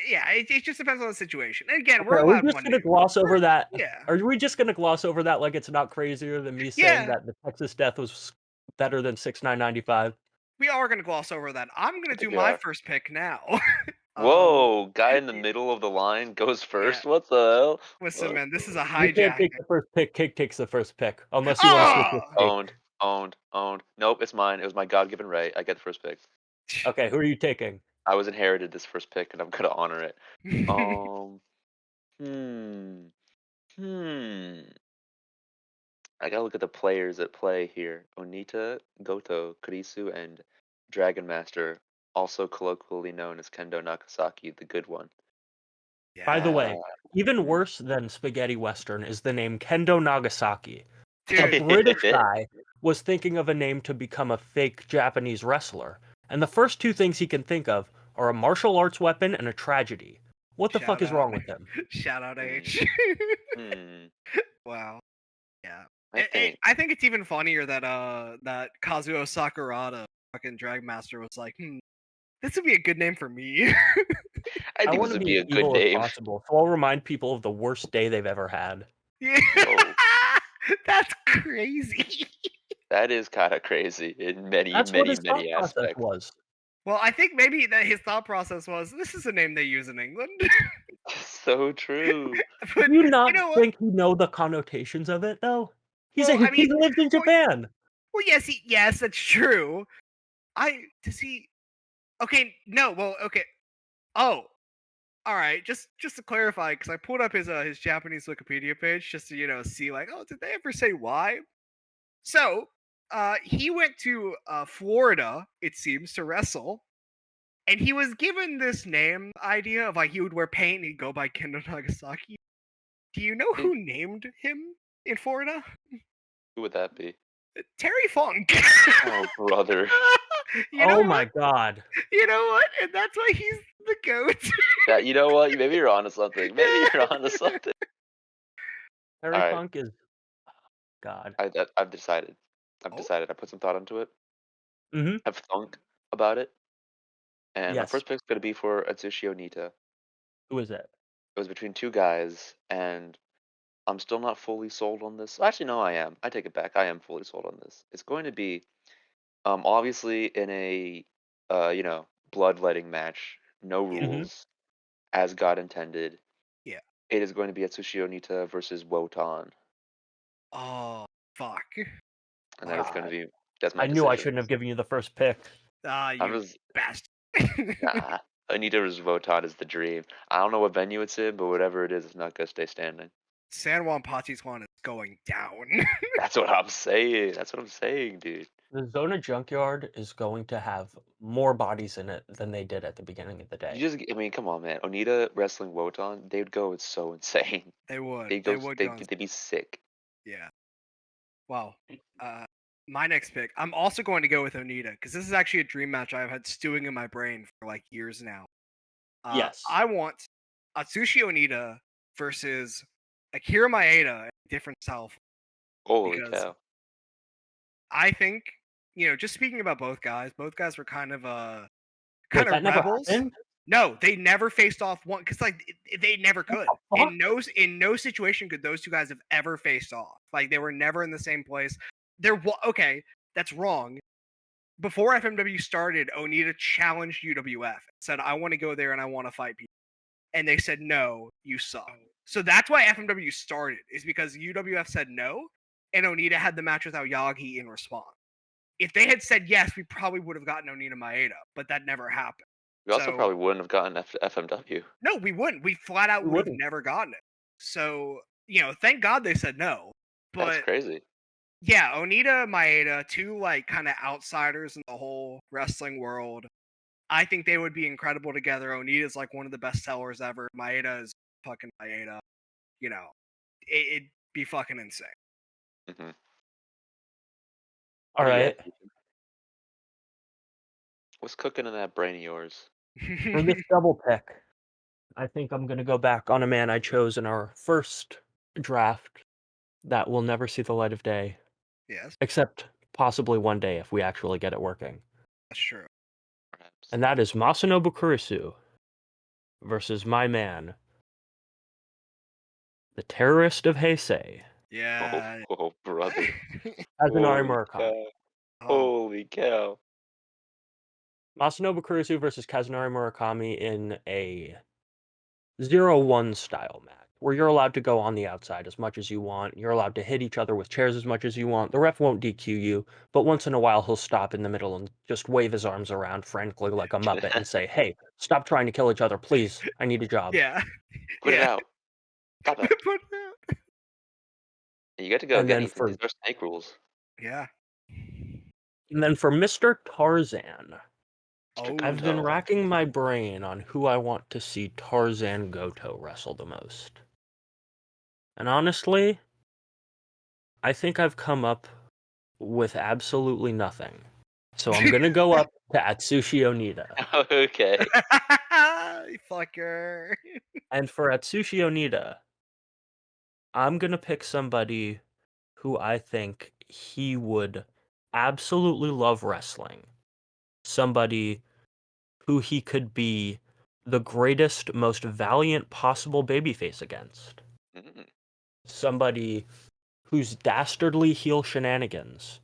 yeah, it just depends on the situation. And again, Okay, we're are we allowed just one gonna nuke. gloss over that? Yeah. Are we just gonna gloss over that like it's not crazier than me saying Yeah. that the Texas Death was better than 6995? We are gonna gloss over that. I'm I gonna think do we my are. first pick now. Whoa, guy in the middle of the line goes Yeah. first. What the hell? Listen, man, this is a You can't hijack. take the first pick. Cake takes the first pick, unless you want to switch with Oh! Cake. Owned. Nope, it's mine. It was my God-given right. I get the first pick. Okay, who are you taking? I was inherited this first pick, and I'm gonna honor it. Hmm. I gotta look at the players at play here. Onita, Goto, Kurisu, and Dragonmaster, also colloquially known as Kendo Nagasaki, the good one. By the Yeah. way, even worse than spaghetti western is the name Kendo Nagasaki. A Dude, British guy was thinking of a name to become a fake Japanese wrestler, and the first two things he can think of are a martial arts weapon and a tragedy. What the fuck is wrong with him? Shout out H. Hmm. Wow. Yeah. I I think it's even funnier that that Kazuo Sakurada, fucking Dragmaster, was like, this would be a good name for me. I think want this to would be be as a good evil as name. possible, so I'll remind people of the worst day they've ever had. Yeah. Whoa. That's crazy. That is kind of crazy in many, That's what his thought many process aspects. was. Well, I think maybe that his thought process was, this is a name they use in England. So true. But Do you not know what? think he know the connotations of it though? He Well, I mean, lived in well, Japan. Well, yes, that's true. Does he? Okay, no. Well, okay. Oh, all right. Just to clarify, because I pulled up his Japanese Wikipedia page just to see like, oh, did they ever say why? So, he went to Florida, it seems, to wrestle, and he was given this name idea of like he would wear paint and he'd go by Kendo Nagasaki. Do you know who named him in Florida? Who would that be? Terry Funk. Oh, brother. Oh my god. You know what? And that's why he's the goat. Yeah, you know what? Maybe you're onto something. Maybe you're onto something. Terry Alright. Funk is God. I've decided. I put some thought into it. Mm-hmm. I've thunk about it. And my Yes. first pick's gonna be for Atsushi Onita. Who is it? It was between two guys, and I'm still not fully sold on this. Actually, no, I am. I take it back. I am fully sold on this. It's going to be, obviously in a, bloodletting match, no rules, as God intended. Yeah. It is going to be Atsushi Onita versus Wotan, Oh, fuck. and that is going to be that's my I knew I decision. shouldn't have given you the first pick. Ah, I you was bastard. nah. Onita versus Wotan is the dream. I don't know what venue it's in, but whatever it is, it's not gonna stay standing. San Juan Patijuan is going down. That's what I'm saying. That's what I'm saying, dude. The Zona Junkyard is going to have more bodies in it than they did at the beginning of the day. I mean, come on, man. Onita wrestling Wotan, they'd go. It's so insane. They would. They'd They go. would. They'd be sick. Yeah. Well, my next pick, I'm also going to go with Onita because this is actually a dream match I've had stewing in my brain for like years now. Yes. I want Atsushi Onita versus Akira Maeda in a different self. Holy cow! I think, just speaking about both guys were kind of Wait, that never rebels. happened? No, they never faced off one because like they never could. In no situation could those two guys have ever faced off. Like they were never in the same place. Okay, that's wrong. Before FMW started, Onita challenged UWF and said, "I want to go there and I want to fight people," and they said, "No, you suck." So that's why FMW started, is because UWF said no, and Onita had the match without Yagi in response. If they had said yes, we probably would have gotten Onita Maeda, but that never happened. We also probably wouldn't have gotten FMW. No, we wouldn't. We flat out would have never gotten it. So, thank God they said no. But that's crazy. Yeah, Onita, Maeda, two like kind of outsiders in the whole wrestling world. I think they would be incredible together. Onita's like one of the best sellers ever. Maeda is fucking Maeda. It'd be fucking insane. Mm-hmm. All right. What's cooking in that brain of yours? For this double pick, I think I'm going to go back on a man I chose in our first draft that will never see the light of day. Yes. Except possibly one day if we actually get it working. That's true. Perhaps. And that is Masanobu Kurisu versus my man, the terrorist of Heisei. Yeah. Oh brother. Kazunari Murakami. Holy cow. Masanobu Kurisu versus Kazunari Murakami in a 0-1 style match, where you're allowed to go on the outside as much as you want. You're allowed to hit each other with chairs as much as you want. The ref won't DQ you, but once in a while he'll stop in the middle and just wave his arms around frantically like a muppet and say, "Hey, stop trying to kill each other, please. I need a job." Yeah. Put it out. Stop it. Put it out. You get to go again. These are snake rules. Yeah. And then for Mr. Tarzan, Oh, I've been racking my brain on who I want to see Tarzan Goto wrestle the most. And honestly, I think I've come up with absolutely nothing. So I'm going to go up to Atsushi Onita. Okay. Fucker. And for Atsushi Onita, I'm going to pick somebody who I think he would absolutely love wrestling. Somebody who he could be the greatest, most valiant possible babyface against. Mm-hmm. Somebody whose dastardly heel shenanigans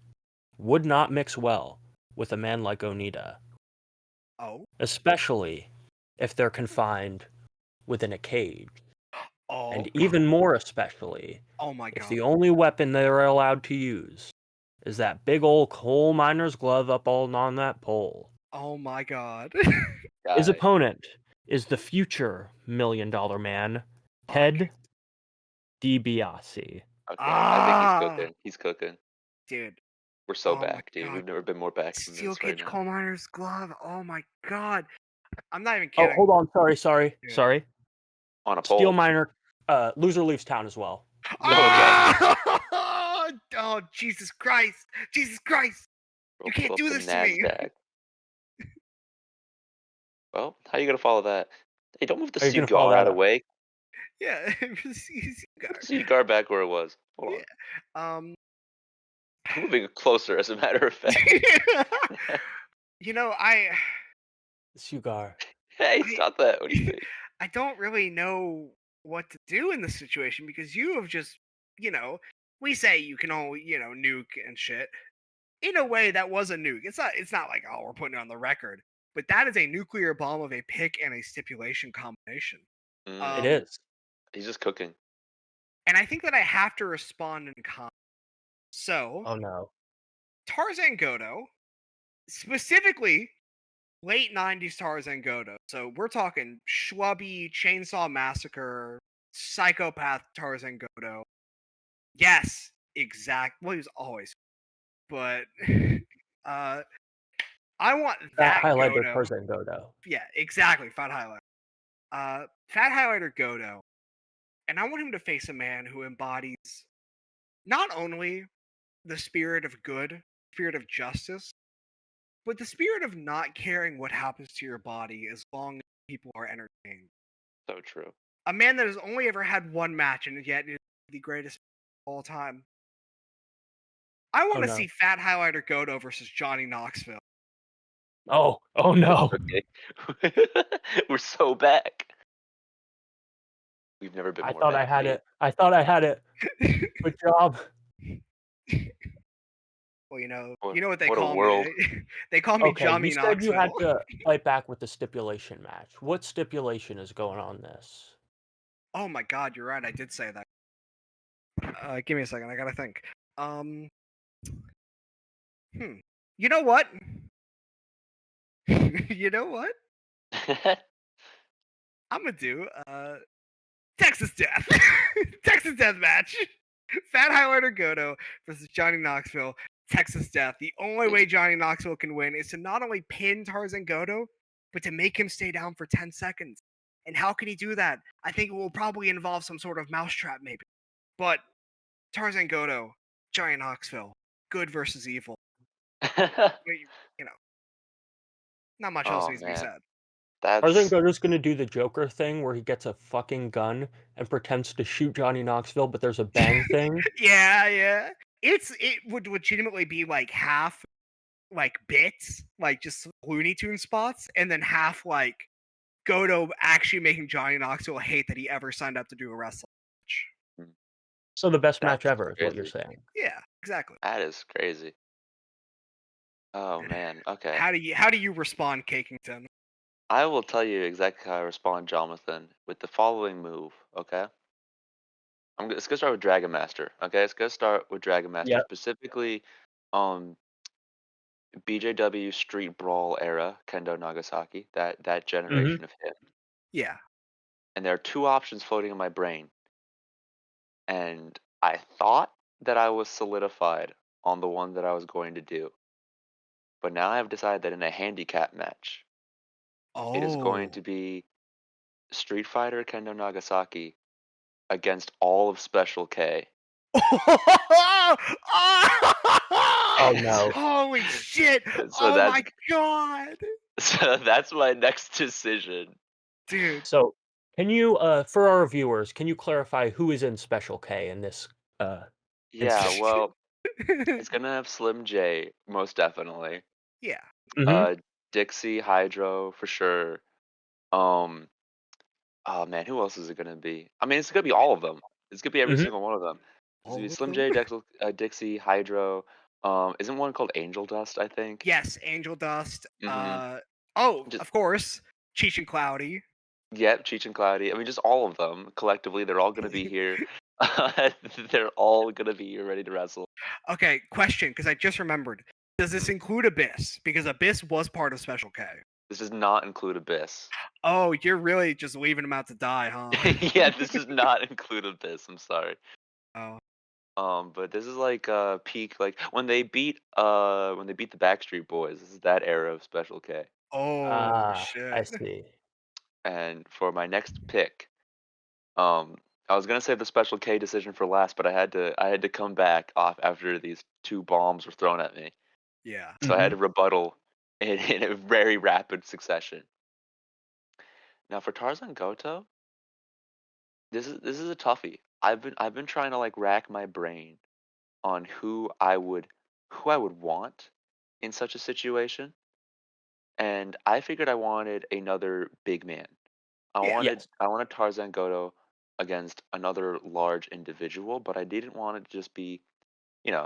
would not mix well with a man like Onita. Oh. Especially if they're confined within a cage. Oh. And even more especially oh my God. if the only weapon they're allowed to use is that big old coal miner's glove up all on that pole. Oh my God. His opponent is the future $1 million man, Ted DiBiase. Okay, I think he's cooking. He's cooking. Dude. We're so back, dude. God. We've never been more back from Steel this cage right coal miner's glove. Oh my God. I'm not even Oh, kidding. hold on. Sorry. On a pole. Steel miner, loser leaves town as well. Okay. Oh, Jesus Christ. Jesus Christ. You can't do this to me. Well, how are you going to follow that? Hey, don't move the cigar out of the way. Yeah. Cigar back where it was. Hold on. I'm moving closer, as a matter of fact. Cigar. Hey, stop that. What do you think? I don't really know what to do in this situation because you have just, we say you can only, nuke and shit. In a way, that was a nuke. It's not like, oh, we're putting it on the record. But that is a nuclear bomb of a pick and a stipulation combination. It is. He's just cooking. And I think that I have to respond in kind. So, oh no, Tarzan Goto, specifically late 90s Tarzan Goto. So we're talking schlubby, Chainsaw Massacre, psychopath Tarzan Goto. Yes, exact. Well, he was always. But I want That that highlighter Goto. Tarzan Goto. Yeah, exactly. Fat highlighter. Fat highlighter Goto. And I want him to face a man who embodies not only the spirit of good, spirit of justice, but the spirit of not caring what happens to your body as long as people are entertained. So true. A man that has only ever had one match and yet is the greatest of all time. I want to see Fat Highlighter Goto versus Johnny Knoxville. Oh no. Okay. We're so back. We've never been more I back. had it. I thought I had it. Good job. Well, you know what they what a call world. me. They call me Okay, Johnny you said Knoxville. you had to fight back with the stipulation match. What stipulation is going on this? Oh my god, you're right. I did say that. Give me a second. I gotta think. You know what? You know what? I'm gonna do Texas Death. Texas Death match. Fat Highlighter Goto versus Johnny Knoxville. Texas Death. The only way Johnny Knoxville can win is to not only pin Tarzan Goto, but to make him stay down for 10 seconds. And how can he do that? I think it will probably involve some sort of mousetrap, maybe. But Tarzan Goto, Johnny Knoxville, good versus evil. You know, not much else needs to be said. Tarzan Goto's gonna do the Joker thing where he gets a fucking gun and pretends to shoot Johnny Knoxville, but there's a bang thing. Yeah. It would legitimately be like half like bits, like just Looney Tune spots, and then half like Goto actually making Johnny Knoxville hate that he ever signed up to do a wrestling match. So the best match ever is what you're saying. Yeah, exactly. That is crazy. Oh man. Okay. How do you respond, Cakington? I will tell you exactly how I respond, Jonathan, with the following move. Okay. It's gonna start with Dragonmaster. Okay, it's gonna start with Dragonmaster, specifically, BJW Street Brawl era Kendo Nagasaki. That generation of him. Yeah. And there are two options floating in my brain, and I thought that I was solidified on the one that I was going to do, but now I have decided that in a handicap match, it is going to be Street Fighter Kendo Nagasaki against all of Special K. Oh no. Holy shit. So my god. So that's my next decision. Dude. So can you for our viewers, can you clarify who is in Special K in this Yeah, well, it's gonna have Slim J, most definitely. Yeah. Dixie, Hydro, for sure. Oh man, who else is it gonna be? I mean, it's gonna be all of them. It's gonna be every single one of them. It's gonna be Slim J, Dixie, Hydro. Isn't one called Angel Dust? I think. Yes, Angel Dust. Mm-hmm. Of course, Cheech and Cloudy. Yep, Cheech and Cloudy. I mean, just all of them collectively. They're all gonna be here. They're all gonna be here, ready to wrestle. Okay, question, because I just remembered. Does this include Abyss? Because Abyss was part of Special K. This does not include Abyss. Oh, you're really just leaving him out to die, huh? Yeah, this does not include Abyss. I'm sorry. Oh. But this is like peak, like when they beat the Backstreet Boys. This is that era of Special K. Oh shit! I see. And for my next pick, I was gonna save the Special K decision for last, but I had to come back off after these two bombs were thrown at me. Yeah. So I had to rebuttal in a very rapid succession. Now for Tarzan Goto, this is a toughie. I've been trying to like rack my brain on who I would want in such a situation, and I figured I wanted another big man. I wanted Tarzan Goto against another large individual, but I didn't want it to just be,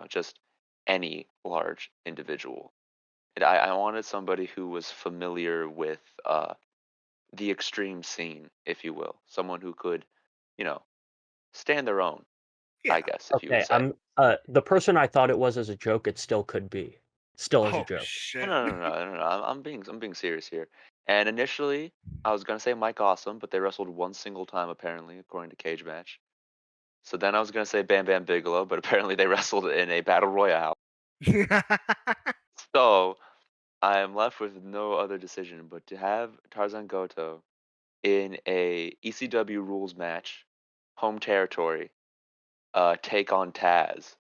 just any large individual. I wanted somebody who was familiar with the extreme scene, if you will, someone who could, stand their own. I guess, if you would say. The person I thought it was as a joke, it still could be. Still as a Oh joke. shit! No. I'm being serious here. And initially, I was gonna say Mike Awesome, but they wrestled one single time apparently, according to Cage Match. So then I was gonna say Bam Bam Bigelow, but apparently they wrestled in a battle royale. So I am left with no other decision but to have Tarzan Goto in a ECW rules match, home territory, take on Taz.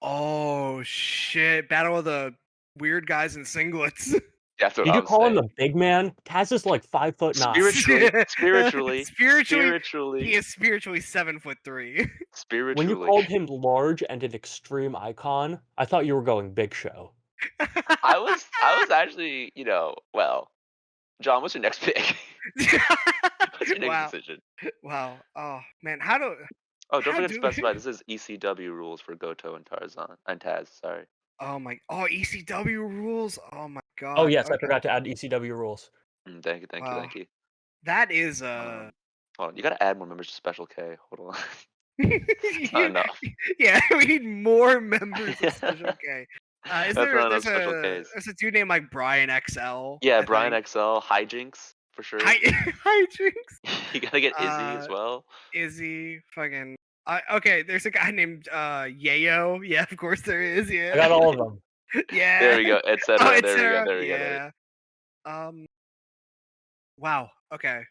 Oh shit! Battle of the weird guys in singlets. That's what Did you I'm call him saying. the big man? Taz is like 5'9". Spiritually, he is spiritually 7'3". When you spiritually. called him large and an extreme icon, I thought you were going Big Show. I was actually, well, John, what's your next pick? What's your next Wow. decision? Wow. Oh man, Oh, don't how forget to do specify this is ECW rules for Goto and Taz. Sorry. ECW rules. Oh my Oh god. yes, I Okay. forgot to add ECW rules. Thank you. Wow. Thank you. That is Hold on, you gotta add more members to Special K. Hold on. It's not yeah, enough. we need more members of Special K. That's not enough Special Ks. There's a dude named like Brian XL. Yeah, I Brian think. XL, Hijinks for sure. Hijinks. You gotta get Izzy as well. Izzy, fucking. Okay, there's a guy named Yayo. Yeah, of course there is. Yeah. I got all of them. Yeah. There we go, etc. Oh, There we go. yeah. Wow. Okay.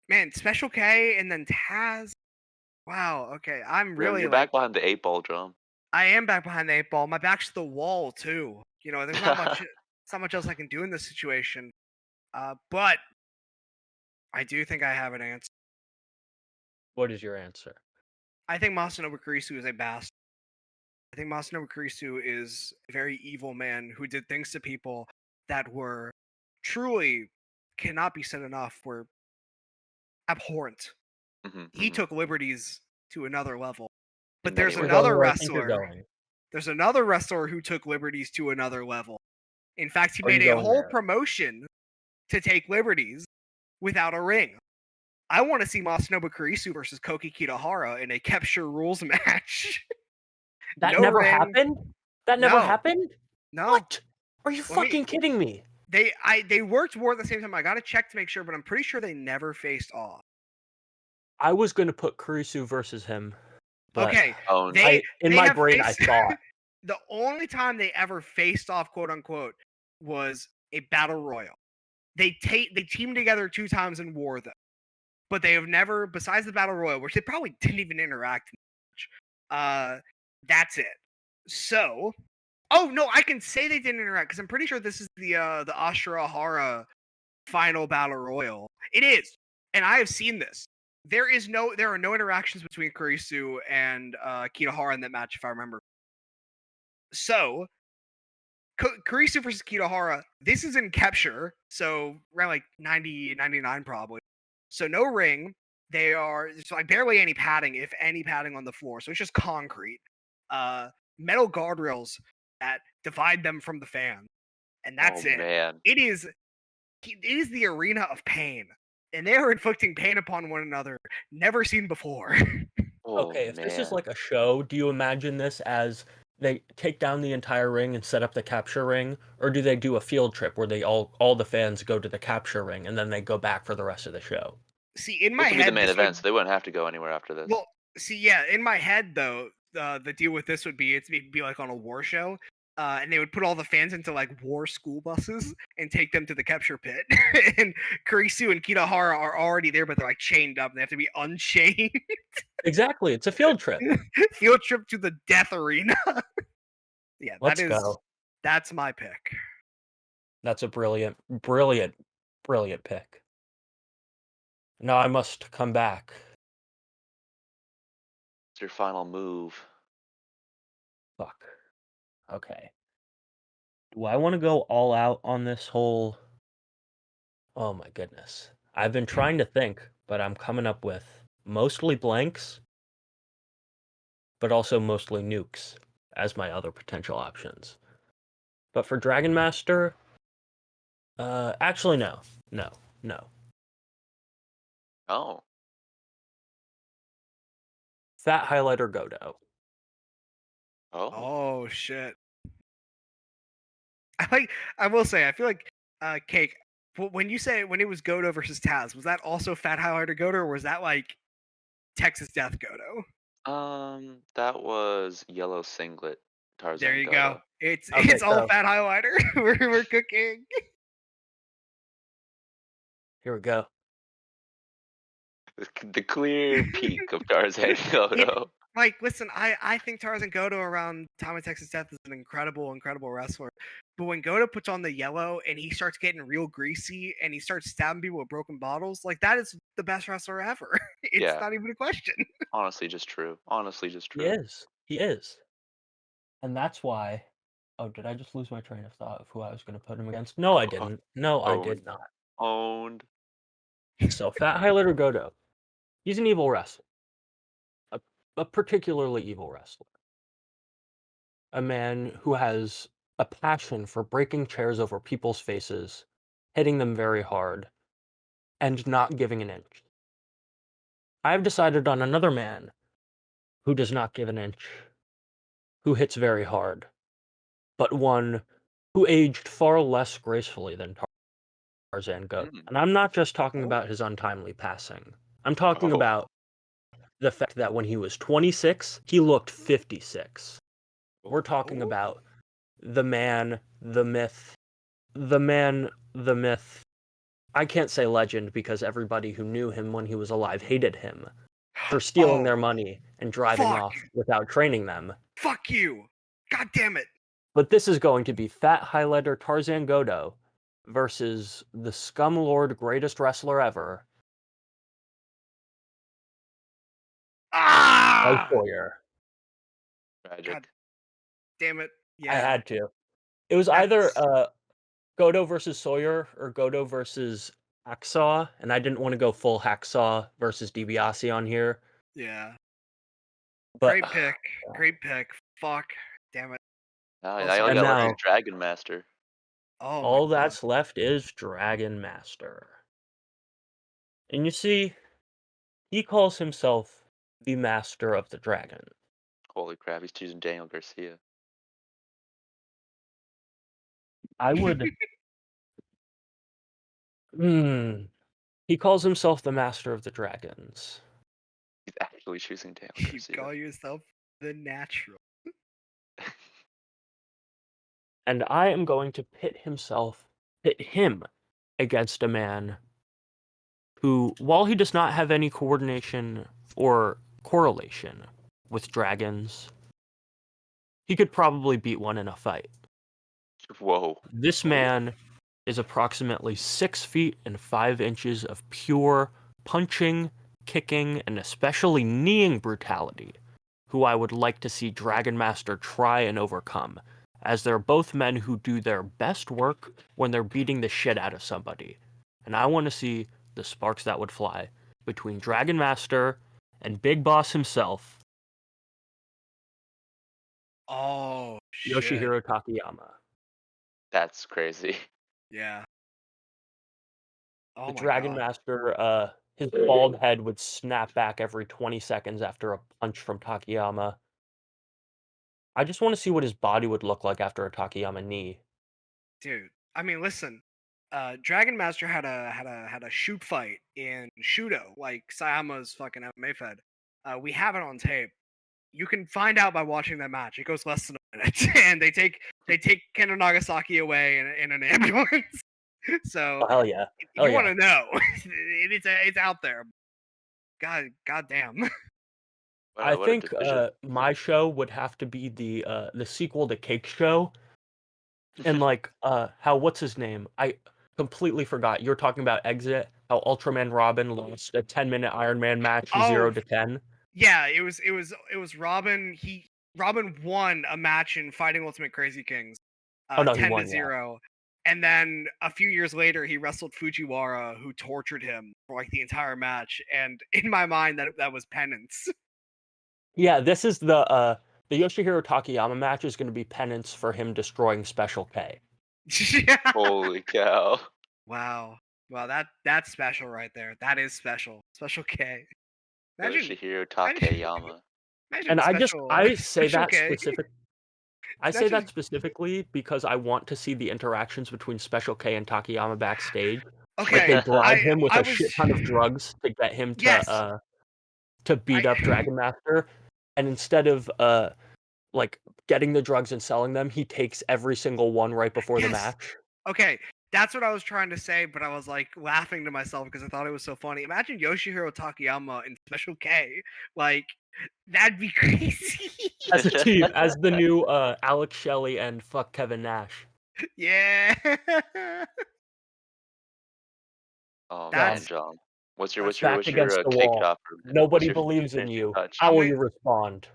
Man, Special K and then Taz. Wow. Okay. I'm really You're like. back behind the 8 ball, Drum. I am back behind the 8 ball. My back's to the wall too. There's not much. There's not much else I can do in this situation. But I do think I have an answer. What is your answer? I think Masanobu Kurisu is a bastard. I think Masanobu Kurisu is a very evil man who did things to people that were truly cannot be said enough. Were abhorrent. He took liberties to another level. But there's another wrestler. There's another wrestler who took liberties to another level. In fact, he made a whole promotion to take liberties without a ring. I want to see Masanobu Kurisu versus Koki Kitahara in a capture rules match. That never happened? That never happened? No. What? Are you fucking kidding me? They worked more at the same time. I gotta check to make sure, but I'm pretty sure they never faced off. I was gonna put Kurisu versus him. But okay. In my brain, I thought the only time they ever faced off, quote unquote, was a battle royal. They teamed together 2 times in war, though, but they have never, besides the battle royal, which they probably didn't even interact much. That's it. So, oh no, I can say they didn't interact because I'm pretty sure this is the Ashurahara final battle royal. It is, and I have seen this. There are no interactions between Kurisu and Kitahara in that match, if I remember. So, Kurisu versus Kitahara, this is in capture, so around like 90, 99 probably. So no ring. There's like barely any padding, if any padding on the floor. So it's just concrete. Metal guardrails that divide them from the fans. And that's it. Man. It is the arena of pain. And they are inflicting pain upon one another, never seen before. Okay, if this is like a show, do you imagine this as they take down the entire ring and set up the capture ring, or do they do a field trip where they all the fans go to the capture ring and then they go back for the rest of the show? See, in my head, be the main event, so they wouldn't have to go anywhere after this. Well, see, yeah, in my head though, the deal with this would be it'd be like on a war show. And they would put all the fans into like war school buses and take them to the capture pit. And Kurisu and Kitahara are already there, but they're like chained up and they have to be unchained. Exactly, it's a field trip. Field trip to the death arena. Yeah, Let's go. That's my pick. That's a brilliant pick. Now I must come back. It's your final move. Fuck. Okay. Do I want to go all out on this whole... Oh my goodness. I've been trying to think, but I'm coming up with mostly blanks, but also mostly nukes as my other potential options. But for Dragonmaster, actually no. Oh. Fat Highlighter Goto. Oh shit. I will say, I feel like Cake. When you say when it was Goto versus Taz, was that also Fat Highlighter Goto, or was that like Texas Death Goto? That was Yellow Singlet There Tarzan you go. Goto. It's Okay, all so Fat Highlighter. we're cooking. here we go. The clear peak of Tarzan Yeah, Goto. like listen, I think Tarzan Goto around time of Texas Death is an incredible wrestler. But when Goto puts on the yellow and he starts getting real greasy and he starts stabbing people with broken bottles, like that is the best wrestler ever. It's Yeah, not even a question. honestly, just true. Honestly, just He true. is. He is. And that's why. Oh, did I just lose my train of thought of who I was going to put him against? No, I didn't. No, I Owned. did not. Owned. So, Fat Highlighter Goto. He's an evil wrestler. A particularly evil wrestler. A man who has a passion for breaking chairs over people's faces, hitting them very hard, and not giving an inch. I have decided on another man who does not give an inch, who hits very hard, but one who aged far less gracefully than Tarzan Goat. Mm. And I'm not just talking Oh. about his untimely passing. I'm talking Oh. about the fact that when he was 26, he looked 56. We're talking Oh. about the man, the myth, the man, the myth. I can't say legend because everybody who knew him when he was alive hated him for stealing their money and driving Fuck. off without training them. Fuck you. God damn it. But this is going to be Fat Highlighter Tarzan Goto versus the Scum Lord greatest wrestler ever, Ah! Sawyer. Tragic. God damn it. Yeah. I had to. It was either Goto versus Sawyer or Goto versus Hacksaw, and I didn't want to go full Hacksaw versus DiBiase on here. Yeah. But Great pick. Great pick. Fuck. Damn it. Now, Also, all you and got left is now Dragon Master. Oh my all God. that's left is Dragonmaster. And you see, he calls himself the Master of the Dragon. Holy crap, he's choosing Daniel Garcia. I would. He calls himself the Master of the Dragons. He's actually choosing Daniel You Garcia. call yourself the natural. And I am going to pit him against a man who, while he does not have any coordination or correlation with dragons, he could probably beat one in a fight. Whoa. This man is approximately 6 feet and 5 inches of pure punching, kicking, and especially kneeing brutality, who I would like to see Dragonmaster try and overcome, as they're both men who do their best work when they're beating the shit out of somebody. And I want to see the sparks that would fly between Dragonmaster and Big Boss himself, Oh shit. Yoshihiro Takayama. That's crazy. Yeah. Oh The my Dragon God. Master, his bald head would snap back every 20 seconds after a punch from Takayama. I just want to see what his body would look like after a Takayama knee. Dude, I mean, listen. Dragon Master had a shoot fight in Shudo, like Sayama's fucking MMA fed. We have it on tape. You can find out by watching that match. It goes less than a minute, and they take Kendo Nagasaki away in an ambulance. So Oh, hell yeah! if Hell you yeah. want to know, it's out there. God damn. I think my show would have to be the sequel to Cake Show, and like how what's his name? I completely forgot. You're talking about Exit. How Ultraman Robin lost a 10-minute Iron Man match 0-10. Yeah, it was Robin. Robin won a match in Fighting Ultimate Crazy Kings, Oh no, 10 he won, to 0. And then a few years later, he wrestled Fujiwara, who tortured him for like the entire match. And in my mind, that was penance. Yeah, this is the Yoshihiro Takayama match is going to be penance for him destroying Special K. Yeah. Holy cow! Wow, that's special right there. That is special. Special K. Yoshihiro Takayama. Imagine And I special, say special that K. specific. I say that specifically because I want to see the interactions between Special K and Takayama backstage. Okay, like they bribe him with I a shit ton of drugs to get him to beat up Dragonmaster, and instead of like getting the drugs and selling them, he takes every single one right before the match. Okay, that's what I was trying to say, but I was like laughing to myself because I thought it was so funny. Imagine Yoshihiro Takayama in Special K, like that'd be crazy. As a team, as the new Alex Shelley and fuck Kevin Nash. Yeah. Oh That's- man, John. What's your Back against the cake wall. chopper? Nobody believes in you. touch? How will you respond?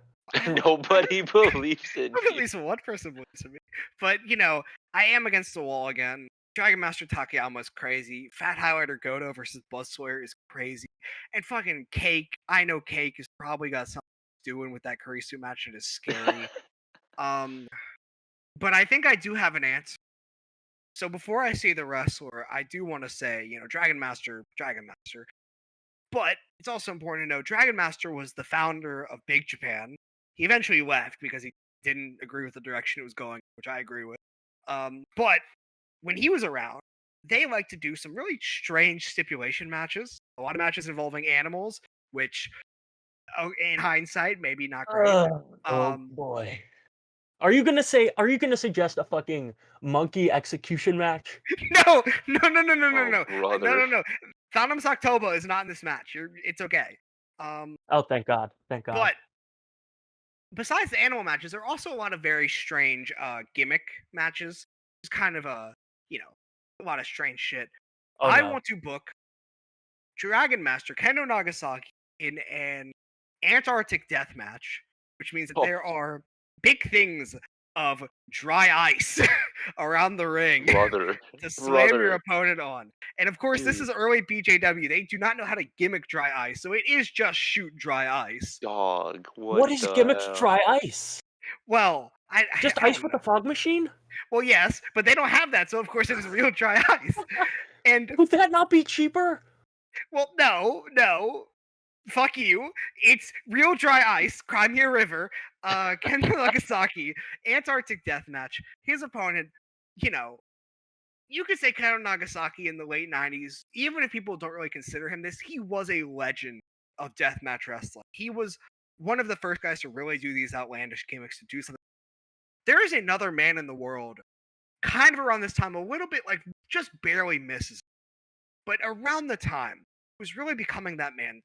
Nobody believes in At you. least one person believes in me. But you know, I am against the wall again. Dragonmaster Takayama is crazy. Fat Highlighter Goto versus Buzz Sawyer is crazy. And fucking Cake, I know Cake has probably got something doing with that Kurisu match that is scary. But I think I do have an answer. So before I say the wrestler, I do want to say, you know, Dragonmaster. But it's also important to know Dragonmaster was the founder of Big Japan. He eventually left because he didn't agree with the direction it was going, which I agree with. But when he was around, they like to do some really strange stipulation matches. A lot of matches involving animals, which, in hindsight, maybe not great. Oh boy. Are you gonna suggest a fucking monkey execution match? No. Brother. No. Thanom Saktoba is not in this match. It's okay. Oh, thank God. But besides the animal matches, there are also a lot of very strange gimmick matches. It's kind of a lot of strange shit. I want to book Dragonmaster Kendo Nagasaki in an Antarctic death match, which means that there are big things of dry ice around the ring to slam your opponent on. And of course, this is early BJW. They do not know how to gimmick dry ice, so it is just shoot dry ice. Dog, what is gimmicked dry ice? Well, just ice with a fog machine? Well, yes, but they don't have that, so of course it is real dry ice. And would that not be cheaper? Well, no. Fuck you. It's real dry ice, Crimea River, Kendo Nagasaki, Antarctic death match. His opponent, you know, you could say Kendo Nagasaki in the late 90s, even if people don't really consider him this, he was a legend of deathmatch wrestling. He was one of the first guys to really do these outlandish gimmicks, to do something. There is another man in the world, kind of around this time, a little bit like just barely misses, but around the time, was really becoming that man.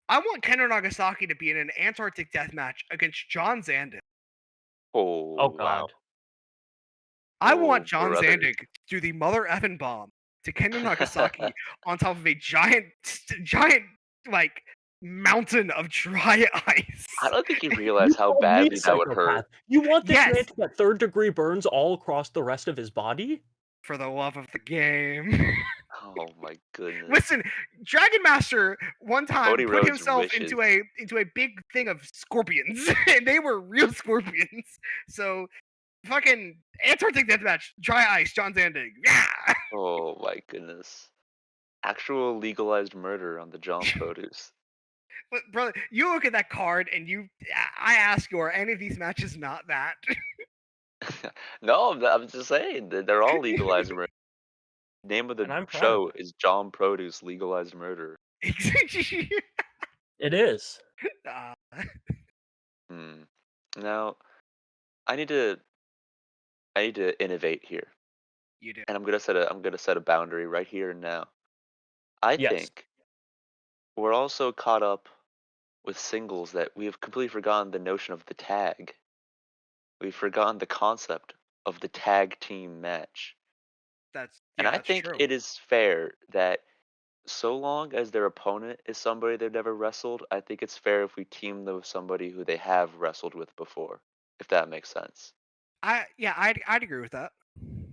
I want Kendo Nagasaki to be in an Antarctic death match against John Zandig. Oh God. Wow. I want John Zandig to do the mother effing bomb to Kendo Nagasaki on top of a giant like mountain of dry ice. I don't think you realize how badly that would hurt. You want this man to get third-degree burns all across the rest of his body? For the love of the game. Oh my goodness. Listen, Dragonmaster one time put himself into a big thing of scorpions, and they were real scorpions. So, fucking Antarctic deathmatch, dry ice, John Zandig. Yeah. Oh my goodness. Actual legalized murder on the John Produce. But brother, you look at that card, and I ask you, are any of these matches not that? No, I'm just saying they're all legalized murder. Name of the show is John Produce Legalized Murder. It is. Now, I need to innovate here. You do. And I'm gonna set a boundary right here and now. I think we're also caught up with singles that we have completely forgotten the notion of the tag. We've forgotten the concept of the tag team match. I think it is fair that so long as their opponent is somebody they've never wrestled, I think it's fair if we team them with somebody who they have wrestled with before, if that makes sense. I'd agree with that.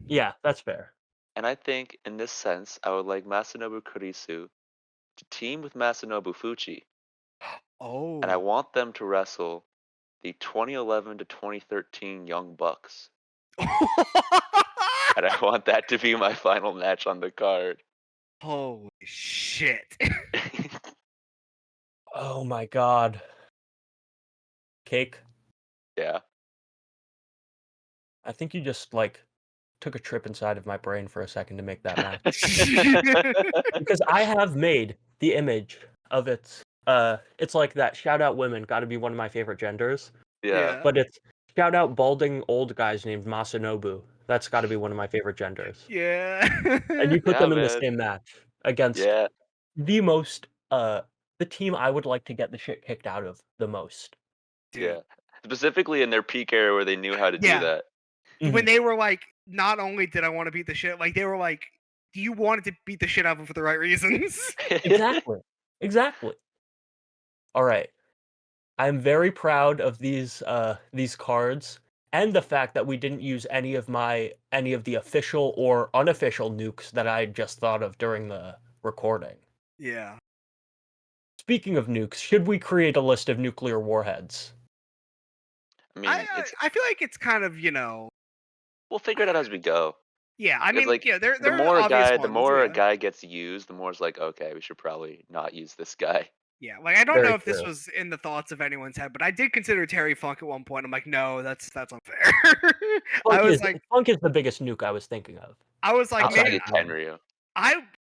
Yeah, that's fair. And I think in this sense, I would like Masanobu Kurisu to team with Masanobu Fuchi. Oh. And I want them to wrestle the 2011 to 2013 Young Bucks. And I want that to be my final match on the card. Holy shit. Oh my God. Cake? Yeah. I think you just took a trip inside of my brain for a second to make that match. Because I have made the image of it. It's like that shout out women got to be one of my favorite genders. Yeah. But it's shout out balding old guys named Masanobu. That's got to be one of my favorite genders. Yeah. And you put Yeah, them in the man. same match against Yeah. the most the team I would like to get the shit kicked out of the most. Dude. Yeah. Specifically in their peak era where they knew how to do Yeah. that. When they were like, not only did I want to beat the shit, like they were like, you wanted to beat the shit out of them for the right reasons. Exactly. All right. I'm very proud of these cards and the fact that we didn't use any of the official or unofficial nukes that I just thought of during the recording. Yeah. Speaking of nukes, should we create a list of nuclear warheads? I mean, I feel like it's kind of, we'll figure it out as we go. Yeah, I It's mean, like, they're the more obvious the ones, more a yeah. guy gets used, the more it's like, okay, we should probably not use this guy. Yeah, like I don't Very know if this true. was in the thoughts of anyone's head, but I did consider Terry Funk at one point. I'm like, no, that's unfair. Funk is the biggest nuke I was thinking of. I was like, Outside maybe of Tenryu.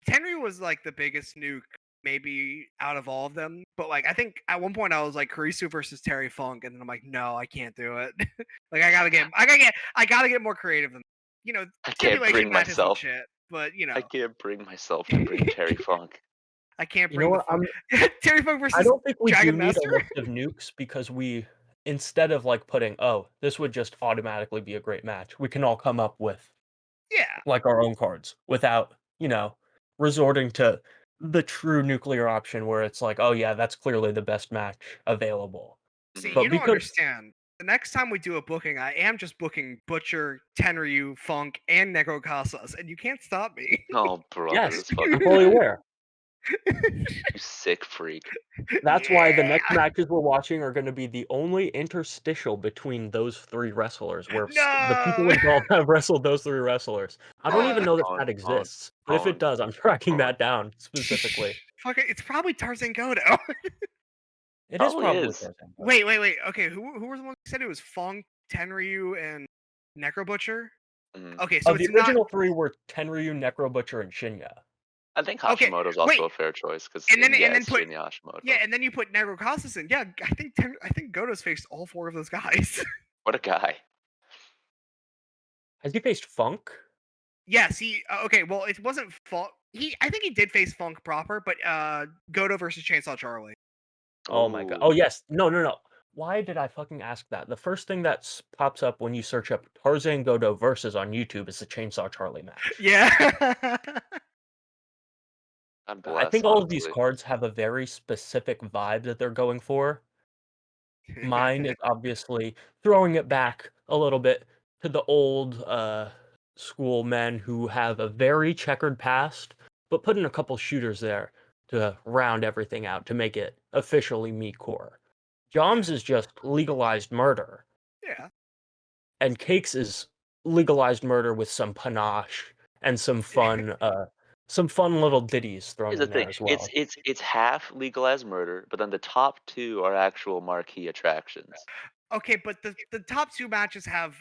Tenryu was like the biggest nuke maybe out of all of them, but like I think at one point I was like Kurisu versus Terry Funk, and then I'm like, no, I can't do it. Like I gotta get more creative than I can't stipulation bring matches and myself. shit. But I can't bring myself to bring Terry Funk. I can't You know bring what? Terry Funk versus I don't think we do need a Dragonmaster. list of nukes because we, instead of putting, oh, this would just automatically be a great match, we can all come up with our own cards without, resorting to the true nuclear option where it's like, oh yeah, that's clearly the best match available. See, But you don't understand. The next time we do a booking, I am just booking Butcher, Tenryu, Funk, and Negro Casas, and you can't stop me. Oh, brother, yes, this fucking I'm fully aware. you sick freak. That's why the next matches we're watching are going to be the only interstitial between those three wrestlers, where the people involved have wrestled those three wrestlers. I don't even know if that exists, but if it does, I'm tracking that down specifically. Fuck it, it's probably Tarzan Goto. It is probably is. Tarzan. Wait. Okay, who was the one who said it was Funk, Tenryu, and Necro Butcher? Mhm. Okay, so the original three were Tenryu, Necro Butcher, and Shinya. I think Hashimoto's also a fair choice because and then put Shinya Hashimoto. Yeah, and then you put Negro Casas in. Yeah, I think Goto's faced all four of those guys. What a guy! Has he faced Funk? Yes, okay, well, it wasn't Funk. I think he did face Funk proper, but Goto versus Chainsaw Charlie. Oh my god! Oh yes, no. Why did I fucking ask that? The first thing that pops up when you search up Tarzan Goto versus on YouTube is the Chainsaw Charlie match. Yeah. I'm blessed, I think all of these cards have a very specific vibe that they're going for. Mine is obviously throwing it back a little bit to the old school men who have a very checkered past, but put in a couple shooters there to round everything out to make it officially meat core. Joms is just legalized murder. Yeah. And Cakes is legalized murder with some panache and some fun little ditties thrown in there as well. It's half legalized murder, but then the top two are actual marquee attractions. Okay, but the top two matches have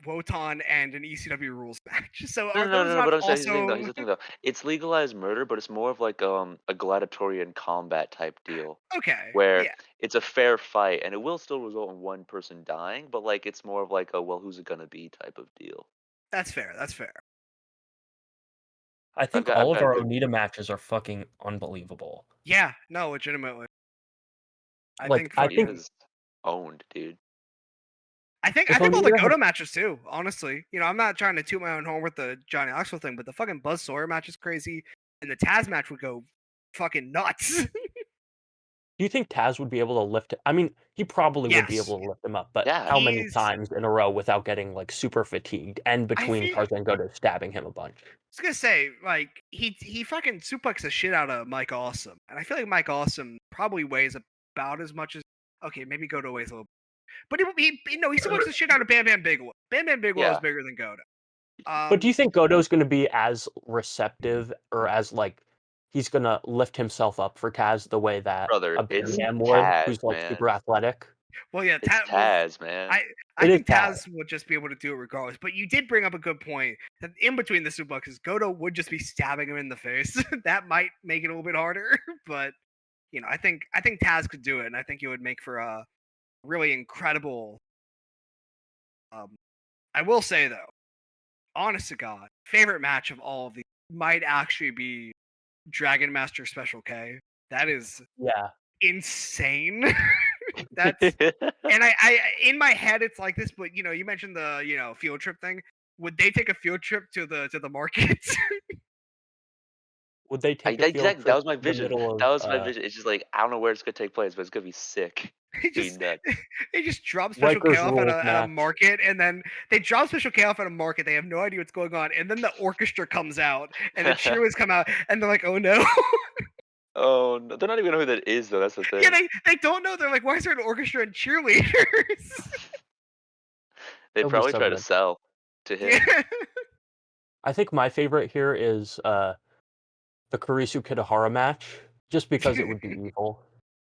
Wotan and an ECW rules match. So are those not also? Here's the thing though. It's legalized murder, but it's more of like a gladiatorian combat type deal. Okay. Where it's a fair fight, and it will still result in one person dying, but like it's more of like a who's it gonna be type of deal. That's fair. I think all of our Onita matches are fucking unbelievable. Yeah, no, legitimately. I think is owned, dude. I think all the Goto matches too, honestly. I'm not trying to toot my own horn with the Johnny Knoxville thing, but the fucking Buzz Sawyer match is crazy, and the Taz match would go fucking nuts. Do you think Taz would be able to lift it? I mean, he probably would be able to lift him up, but how many times in a row without getting super fatigued and between Tarzan and Goto stabbing him a bunch? I was gonna say, he fucking suplexed the shit out of Mike Awesome, and I feel like Mike Awesome probably weighs about as much as maybe Goto weighs a little, but he suplexed the shit out of Bam Bam Bigelow. Bam Bam Bigelow is bigger than Goto. But do you think Goto's going to be as receptive or as he's going to lift himself up for Taz the way that Brother, a Bam Bam would, who's super athletic? Well, yeah, It's Taz, man. I think Taz would just be able to do it regardless. But you did bring up a good point that in between the suplexes, Goto would just be stabbing him in the face. That might make it a little bit harder, but I think Taz could do it, and I think it would make for a really incredible. I will say though, honest to God, favorite match of all of these might actually be Dragonmaster Special K. That is insane. That's and I in my head it's like this, but you mentioned the field trip thing. Would they take a field trip to the markets? Would they take a field trip? That was my vision. That was my vision. It's just like I don't know where it's gonna take place, but it's gonna be sick. They just drop Special K off at a market, and then they drop Special K off at a market. They have no idea what's going on, and then the orchestra comes out, and the cheerleaders come out, and they're like, "Oh no." Oh, no. They're not even know who that is, though. That's the thing. Yeah, they don't know. They're like, why is there an orchestra and cheerleaders? They probably try to sell to him. I think my favorite here is the Kurisu Kitahara match, just because it would be evil.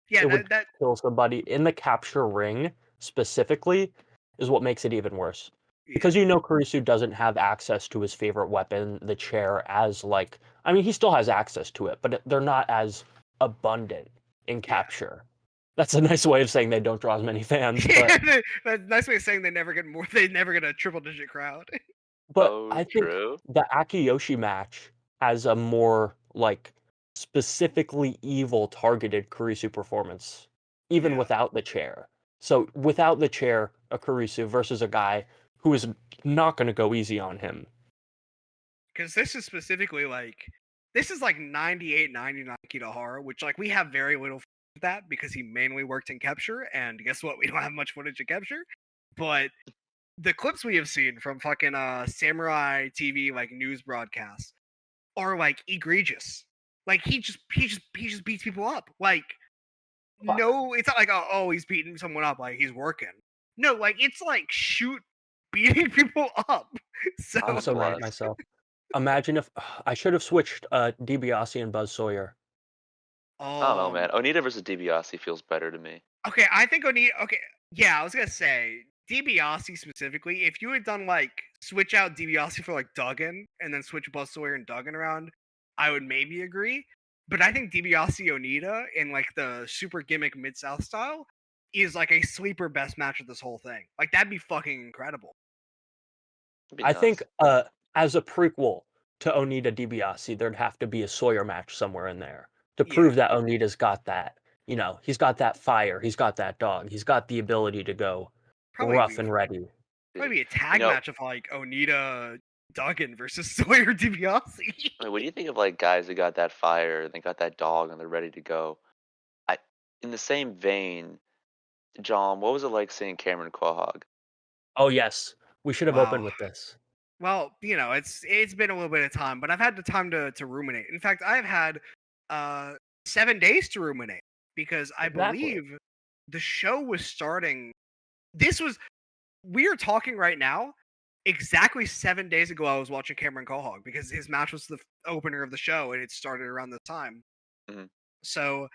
Yeah, it would kill somebody in the capture ring specifically is what makes it even worse. Because Kurisu doesn't have access to his favorite weapon, the chair, as he still has access to it, but they're not as abundant in capture. That's a nice way of saying they don't draw as many fans. But that's a nice way of saying they never get a triple-digit crowd. But I think the Akiyoshi match has a more specifically evil targeted Kurisu performance, even without the chair. So without the chair, a Kurisu versus a guy who is not going to go easy on him. Because this is specifically this is 98, 99 Kitahara, which we have very little of that because he mainly worked in capture, and guess what? We don't have much footage of capture. But the clips we have seen from fucking Samurai TV news broadcasts are egregious. He just beats people up. No, it's not oh he's beating someone up he's working. No, it's shoot beating people up. So I'm so mad at myself. Imagine if I should have switched DiBiase and Buzz Sawyer. I don't know, man. Onita versus DiBiase feels better to me. Okay, I think Onita. Okay, yeah, I was gonna say DiBiase specifically. If you had done switch out DiBiase for Duggan and then switch Buzz Sawyer and Duggan around, I would maybe agree. But I think DiBiase Onita in the super gimmick Mid South style is a sleeper best match of this whole thing. That'd be fucking incredible. I think as a prequel to Onita DiBiase, there'd have to be a Sawyer match somewhere in there to prove that Onita's got that. He's got that fire. He's got that dog. He's got the ability to go rough and ready. Probably a tag match of Onita Duggan versus Sawyer DiBiase. What do you think of guys that got that fire and they got that dog and they're ready to go? In the same vein, John, what was it like seeing Cameron Quahog? Oh yes, we should have opened with this. Well, it's been a little bit of time, but I've had the time to ruminate. In fact, I've had 7 days to ruminate because I believe the show was starting. We are talking right now. Exactly 7 days ago, I was watching Cameron Quahog because his match was the opener of the show, and it started around this time. Mm-hmm. So,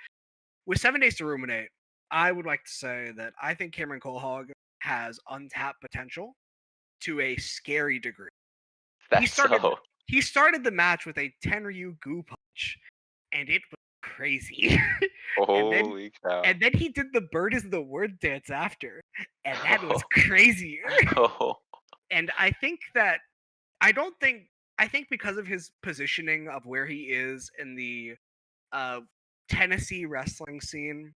with 7 days to ruminate, I would like to say that I think Cameron Quahog has untapped potential to a scary degree. He started the match with a Tenryu Goo punch, and it was crazy. Holy cow. And then he did the bird is the word dance after, and that was crazy. And I think because of his positioning of where he is in the Tennessee wrestling scene,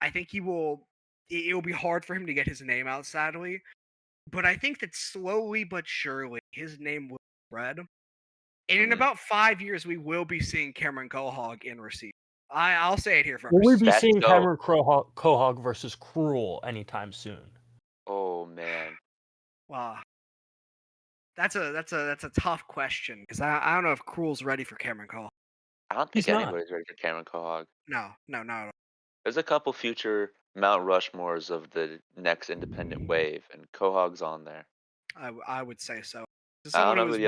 I think it will be hard for him to get his name out, sadly. But I think that slowly but surely his name will spread. And in about 5 years, we will be seeing Cameron Quahog in Receiver. I'll say it here first. Will we be seeing Cameron Quahog versus Cruel anytime soon? Oh man. Wow. That's a tough question because I don't know if Cruel's ready for Cameron Quahog. I don't think anybody's ready for Cameron Quahog. No, not at all. There's a couple future Mount Rushmores of the next independent wave, and Quahog's on there. I would say so. Someone who's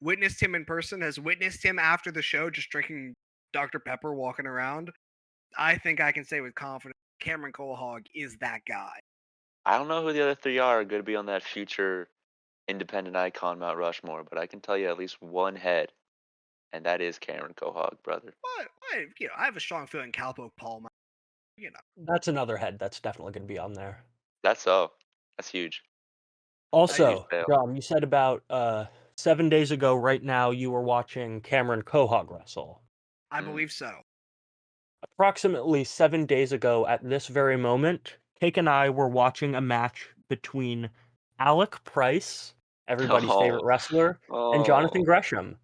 witnessed him in person, has witnessed him after the show just drinking Dr. Pepper, walking around. I think I can say with confidence, Cameron Colehog is that guy. I don't know who the other three are going to be on that future independent icon Mount Rushmore, but I can tell you at least one head, and that is Cameron Cohog, brother. But I have a strong feeling Cowpoke Paul. That's another head that's definitely going to be on there. That's huge. Also, John, you said about 7 days ago, right now, you were watching Cameron Cohog wrestle. I believe so. Approximately 7 days ago, at this very moment, Cake and I were watching a match between Alec Price, everybody's favorite wrestler, and Jonathan Gresham.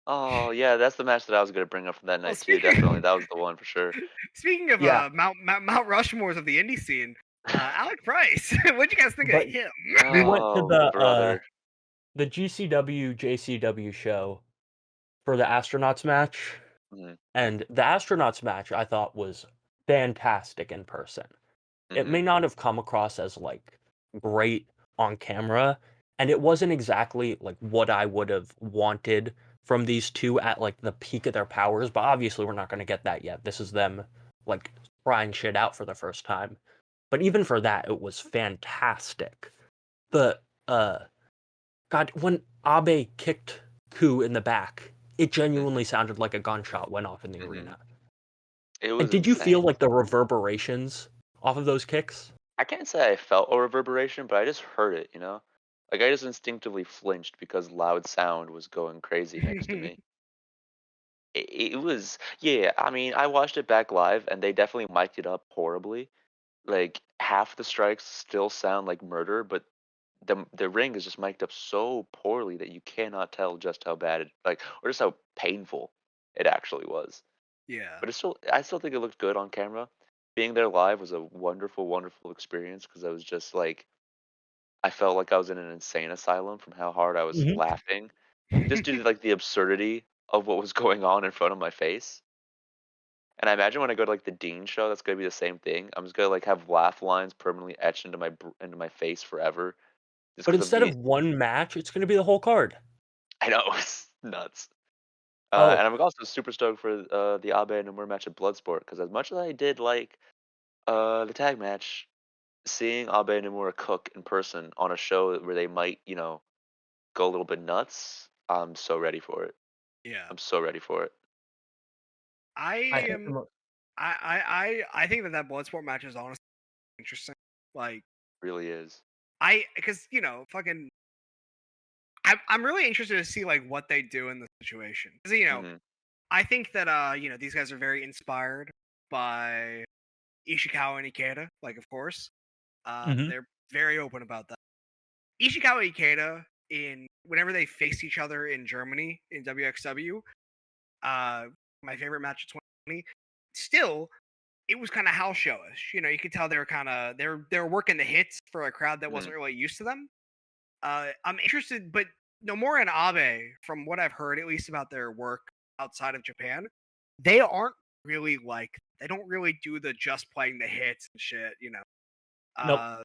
Oh, yeah, that's the match that I was going to bring up from that night, too. Definitely, that was the one for sure. Speaking of Mount Rushmores of the indie scene, Alec Price, what'd you guys think of him? We went to the GCW JCW show for the Astronauts match, and the Astronauts match I thought was fantastic in person. It may not have come across as like great on camera, and it wasn't exactly like what I would have wanted from these two at like the peak of their powers, but obviously we're not going to get that yet. This is them like trying shit out for the first time. But even for that, it was fantastic. The God, when Abe kicked Ku in the back, it genuinely sounded like a gunshot went off in the arena. It was. And did you feel like the reverberations off of those kicks? I can't say I felt a reverberation, but I just heard it, you know? Like, I just instinctively flinched because loud sound was going crazy next to me. It was, yeah, I mean, I watched it back live, and they definitely mic'd it up horribly. Like, half the strikes still sound like murder, but the ring is just mic'd up so poorly that you cannot tell just how bad or just how painful it actually was. Yeah. But I still think it looked good on camera. Being there live was a wonderful, wonderful experience because I was just like, I felt like I was in an insane asylum from how hard I was laughing, just due to like the absurdity of what was going on in front of my face. And I imagine when I go to like the Dean show, that's gonna be the same thing. I'm just gonna like have laugh lines permanently etched into my face forever. But instead of one match, it's gonna be the whole card. I know, it's nuts. And I'm also super stoked for the Abe and Nomura match at Bloodsport because as much as I did like the tag match, seeing Abe and Nomura cook in person on a show where they might, go a little bit nuts, I'm so ready for it. Yeah. I'm so ready for it. I think that Bloodsport match is honestly interesting. Like, really is. Because fucking, I'm really interested to see like what they do in the situation. Because I think that these guys are very inspired by Ishikawa and Ikeda. Like, of course, they're very open about that. Ishikawa and Ikeda whenever they faced each other in Germany in WXW, my favorite match of 2020. Still, it was kind of house showish. You could tell they were working the hits for a crowd that wasn't really used to them. I'm interested, but Nomura and Abe, from what I've heard, at least about their work outside of Japan, they aren't really they don't really do the just playing the hits and shit. Nope.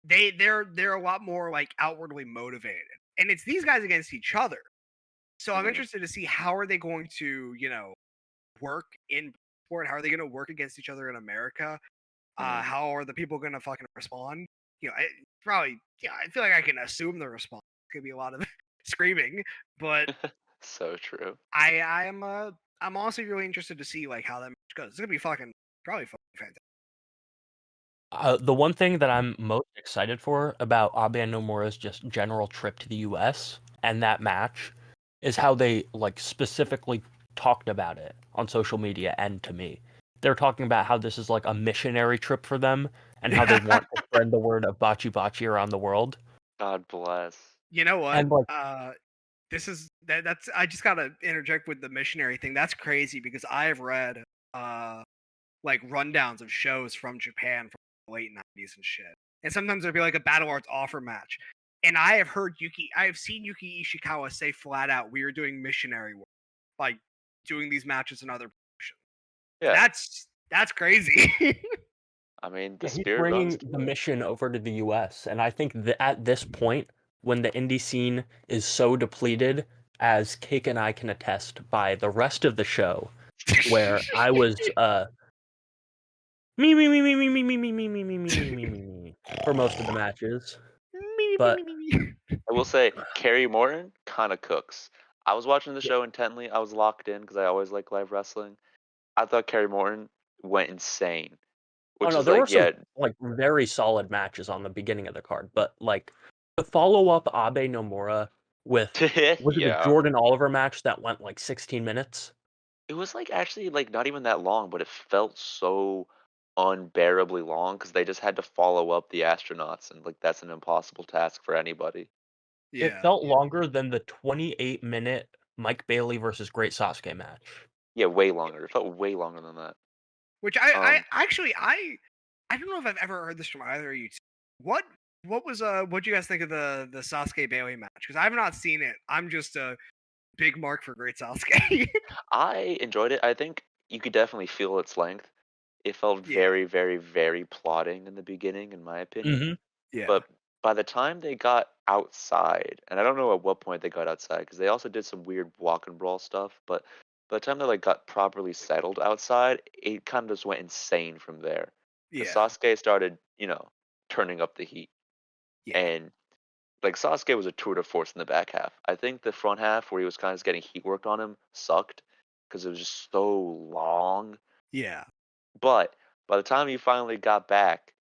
They're a lot more like outwardly motivated, and it's these guys against each other. So I'm interested to see how are they going to work in sport. How are they going to work against each other in America? How are the people going to fucking respond? I feel like I can assume the response. It's gonna be a lot of screaming, but so true. I'm honestly really interested to see like how that match goes. It's gonna be probably fantastic. The one thing that I'm most excited for about Abe and Nomura's just general trip to the US and that match is how they like specifically talked about it on social media and to me. They're talking about how this is like a missionary trip for them and how they want to spread the word of Bachi Bachi around the world. God bless. You know what? And like, this is that's I just gotta interject with the missionary thing. That's crazy because I have read like rundowns of shows from Japan from the late 90s and shit. And sometimes there'll be like a Battle Arts offer match. And I have seen Yuki Ishikawa say flat out, we are doing missionary work by doing these matches in other promotions. Yeah. That's crazy. I mean, the he's spirit bringing the mission over to the US. And I think that at this point, when the indie scene is so depleted, as Cake and I can attest by the rest of the show, where I was Me for most of the matches. But I will say, Kerry Morton kind of cooks. I was watching the show intently. I was locked in because I always like live wrestling. I thought Kerry Morton went insane, oh which no, is there were like, some yeah, like very solid matches on the beginning of the card, but like the follow up Abe Nomura with was it the yeah. Jordan Oliver match that went like 16 minutes? It was like actually like not even that long, but it felt so unbearably long because they just had to follow up the astronauts, and like that's an impossible task for anybody. It Yeah. felt longer than the 28-minute Mike Bailey versus Great Sasuke match. Yeah, way longer. It felt way longer than that. Which I Um, actually I don't know if I've ever heard this from either of you. What what do you guys think of the Sasuke Bailey match? Because I have not seen it. I'm just a big mark for Great Sasuke. I enjoyed it. I think you could definitely feel its length. It felt Yeah. very, very, very plotting in the beginning, in my opinion. Mm-hmm. Yeah. But by the time they got outside, and I don't know at what point they got outside, because they also did some weird walk and brawl stuff. But by the time they like got properly settled outside, it kind of just went insane from there. Because Yeah. Sasuke started, turning up the heat, Yeah. and like Sasuke was a tour de force in the back half. I think the front half, where he was kind of getting heat worked on him, sucked because it was just so long. Yeah. But by the time he finally got back,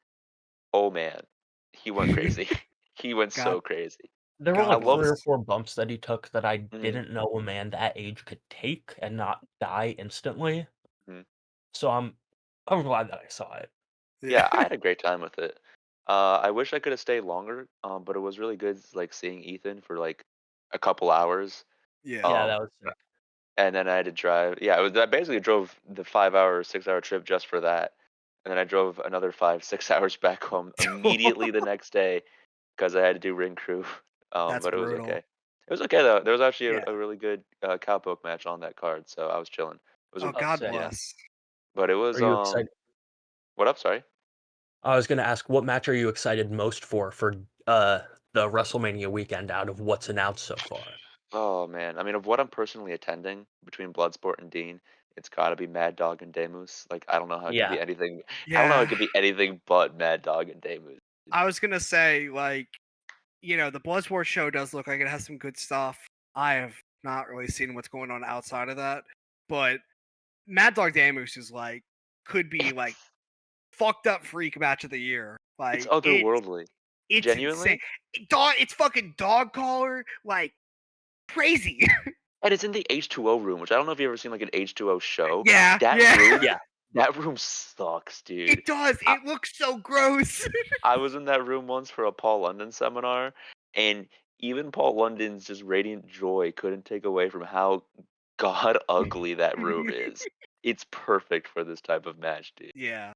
oh man, he went crazy. He went God. so crazy. There were God I like love. 3 or bless. 4 bumps that he took that I Mm, didn't know a man that age could take and not die instantly. mm. So I'm glad that I saw it. Yeah, I Yeah. had a great time with it. I wish I could have stayed longer, but it was really good, like seeing Ethan for like a couple hours. Yeah. Yeah, Um, that was sick. and then I had to drive. Yeah, I basically drove the 5 hour, 6 hour trip just for that. And then I drove another 5, 6 hours back home immediately the next day because I had to do ring crew. That's But it was brutal. okay. It was okay though. There was actually Yeah. a really good cowpoke match on that card, so I was chilling. It was Oh, a, Oh, God sick. yeah, bless. but it Are was you excited? What up? Sorry. I was gonna ask, what match are you excited most for the WrestleMania weekend out of what's announced so far? Oh man, I mean, of what I'm personally attending between Bloodsport and Dean, it's got to be Mad Dog and Demus. Like I don't know how it could Yeah. be anything. I don't know how it Yeah. could be anything but Mad Dog and Demus. I was gonna say, like, the Bloodsport show does look like it has some good stuff. I have not really seen what's going on outside of that, but Mad Dog Damus is like could be like It's fucked up freak match of the year. it's Like otherworldly. it's insane. Genuinely. It's fucking dog collar like crazy. And it's in the H2O room, which I don't know if you've ever seen like an H2O show. Yeah, That yeah. room, Yeah. that room sucks, dude. It does. I, It looks so gross. I was in that room once for a Paul London seminar, and even Paul London's just radiant joy couldn't take away from how god ugly that room is. It's perfect for this type of match, dude. Yeah.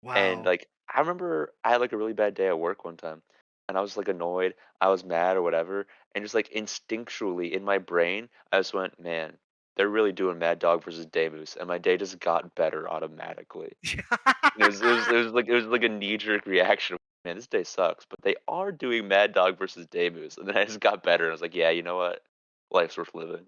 And Wow. like I remember I had like a really bad day at work one time, and I was like annoyed, I was mad or whatever, and just like instinctually in my brain, I just went, man, they're really doing Mad Dog versus Davis, and my day just got better automatically. And it was like a knee jerk reaction. Man, this day sucks, but they are doing Mad Dog versus Davis, and then I just got better, and I was like, yeah, you know what, life's worth living.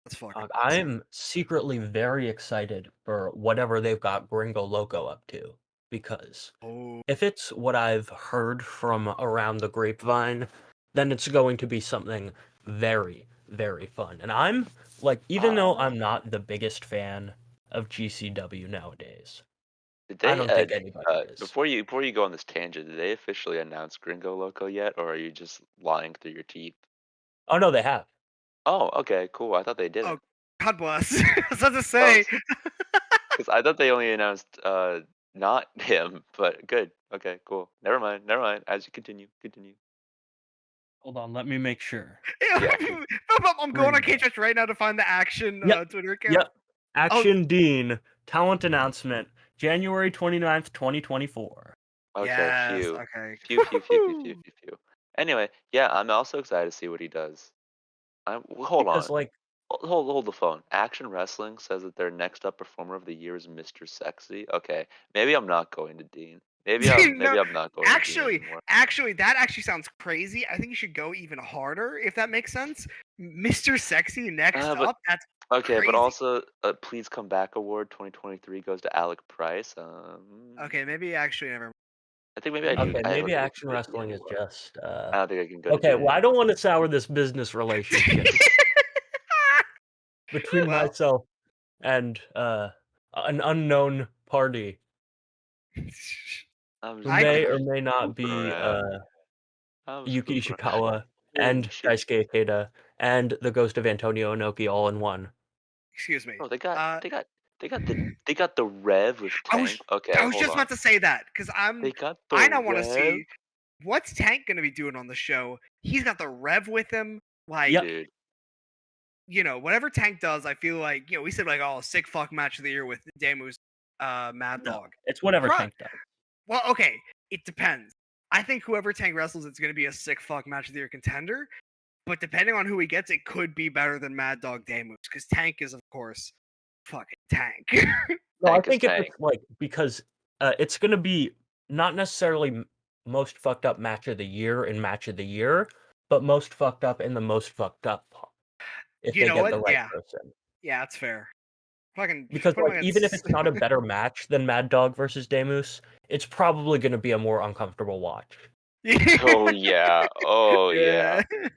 That's fucking awesome. I'm secretly very excited for whatever they've got Gringo Loco up to, because Oh. if it's what I've heard from around the grapevine, then it's going to be something very, very fun. And I'm like, even though Uh, I'm not the biggest fan of GCW nowadays, did I they don't think anybody is. before you go on this tangent, did they officially announce Gringo Loco yet, or are you just lying through your teeth? Oh no, they have. Oh, okay, cool. I thought they Oh, didn't. God bless. I was about to Oh, say. because I thought they only announced not him, but good. Okay, cool. Never mind. Never mind. As you continue. Hold on, let me make sure. Yeah. I'm going on Gringo. K-Touch right now to find the Action Yep. Twitter account. Yep. Oh, Action Dean talent announcement January 29th, 2024. Okay. yes. Phew. Okay. Phew. Anyway, yeah, I'm also excited to see what he does. Hold Because on. like Hold the phone. Action Wrestling says that their next up performer of the year is Mr. Sexy. Okay, maybe I'm not going to Dean. Maybe I'm No, not going to Dean actually, anymore. that actually sounds crazy. I think you should go even harder if that makes sense. Mr. Sexy next But up. That's Okay, crazy. but also, Please Come Back Award 2023 goes to Alec Price. Okay, maybe actually never. I think maybe I do. Okay, I have maybe a action good wrestling is award. just. I don't think I can go. Okay, to well, I don't want to sour this business relationship between Well. myself and an unknown party I'm who just may gonna or may not poop be around. I'm just Yuki pooping around. Ishikawa Holy and shit. Daisuke Ikeda and the ghost of Antonio Inoki all in one. Excuse me. Oh, they got the Rev with Tank. Okay, I was hold just on. about to say that because They got the I now want to Rev. see what's Tank gonna be doing on the show. He's got the Rev with him. Like, Yep. Dude. you know, whatever Tank does, I feel like, you know, we said like, oh, sick fuck match of the year with Damu's Mad No, Dog. it's whatever Tank does. Well, okay, it depends. I think whoever Tank wrestles, it's gonna be a sick fuck match of the year contender. But depending on who he gets, it could be better than Mad Dog Damus because Tank is, of course, fucking Tank. No, I Tank is think if Tank. it's like because it's gonna be not necessarily most fucked up match of the year in match of the year, but most fucked up in the most fucked up if You they know get what? the right Yeah. person. Yeah, that's fair. Fucking Because put him like even if against- it's not a better match than Mad Dog versus Damus, it's probably gonna be a more uncomfortable watch. Oh yeah. Oh yeah. Yeah.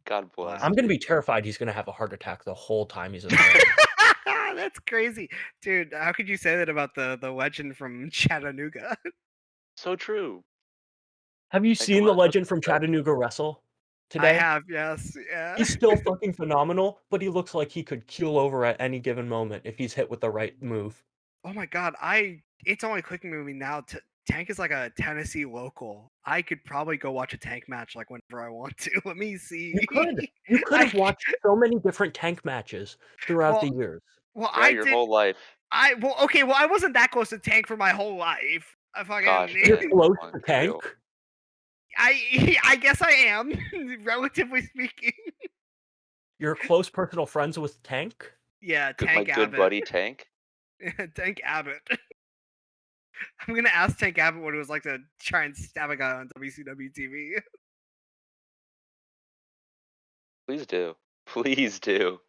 God bless. Wow. I'm gonna be terrified he's gonna have a heart attack the whole time he's in the ring. That's crazy, dude. How could you say that about the legend from Chattanooga? So true. Have you Like, seen come the on, legend from Chattanooga wrestle today? I have, yes, yeah. He's still fucking phenomenal, but he looks like he could keel over at any given moment if he's hit with the right move. Oh my god, it's only clicking with me now. Tank is like a Tennessee local. I could probably go watch a Tank match like whenever I want to. Let me see. You could have watched so many different Tank matches throughout the years. Well, yeah, your whole life. I wasn't that close to Tank for my whole life. I fucking. Gosh, You're man. close Come to on, Tank. real. I guess I am, relatively speaking. You're close personal friends with Tank? Yeah, My Tank good Abbott. buddy Tank. Tank Abbott. I'm gonna ask Tank Abbott what it was like to try and stab a guy on WCW TV. Please do. Please do.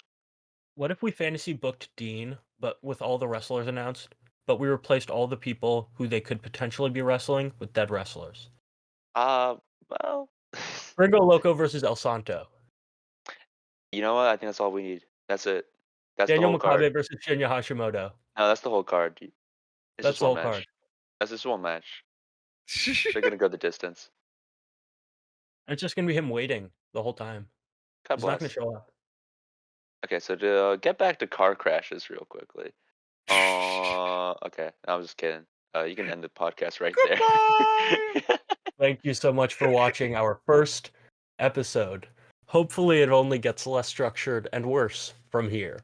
What if we fantasy booked Dean, but with all the wrestlers announced, but we replaced all the people who they could potentially be wrestling with dead wrestlers? Well. Gringo Loco versus El Santo. You know what? I think that's all we need. That's it. That's Daniel the whole Makabe card. versus Shinya Hashimoto. No, that's the whole card. It's That's just the one whole match. card. That's just one match. They're gonna go the distance. It's just gonna be him waiting the whole time. God He's not bless. gonna show up. Okay, so to get back to car crashes real quickly. Okay, I was just kidding. You can end the podcast right there. Thank you so much for watching our first episode. Hopefully it only gets less structured and worse from here.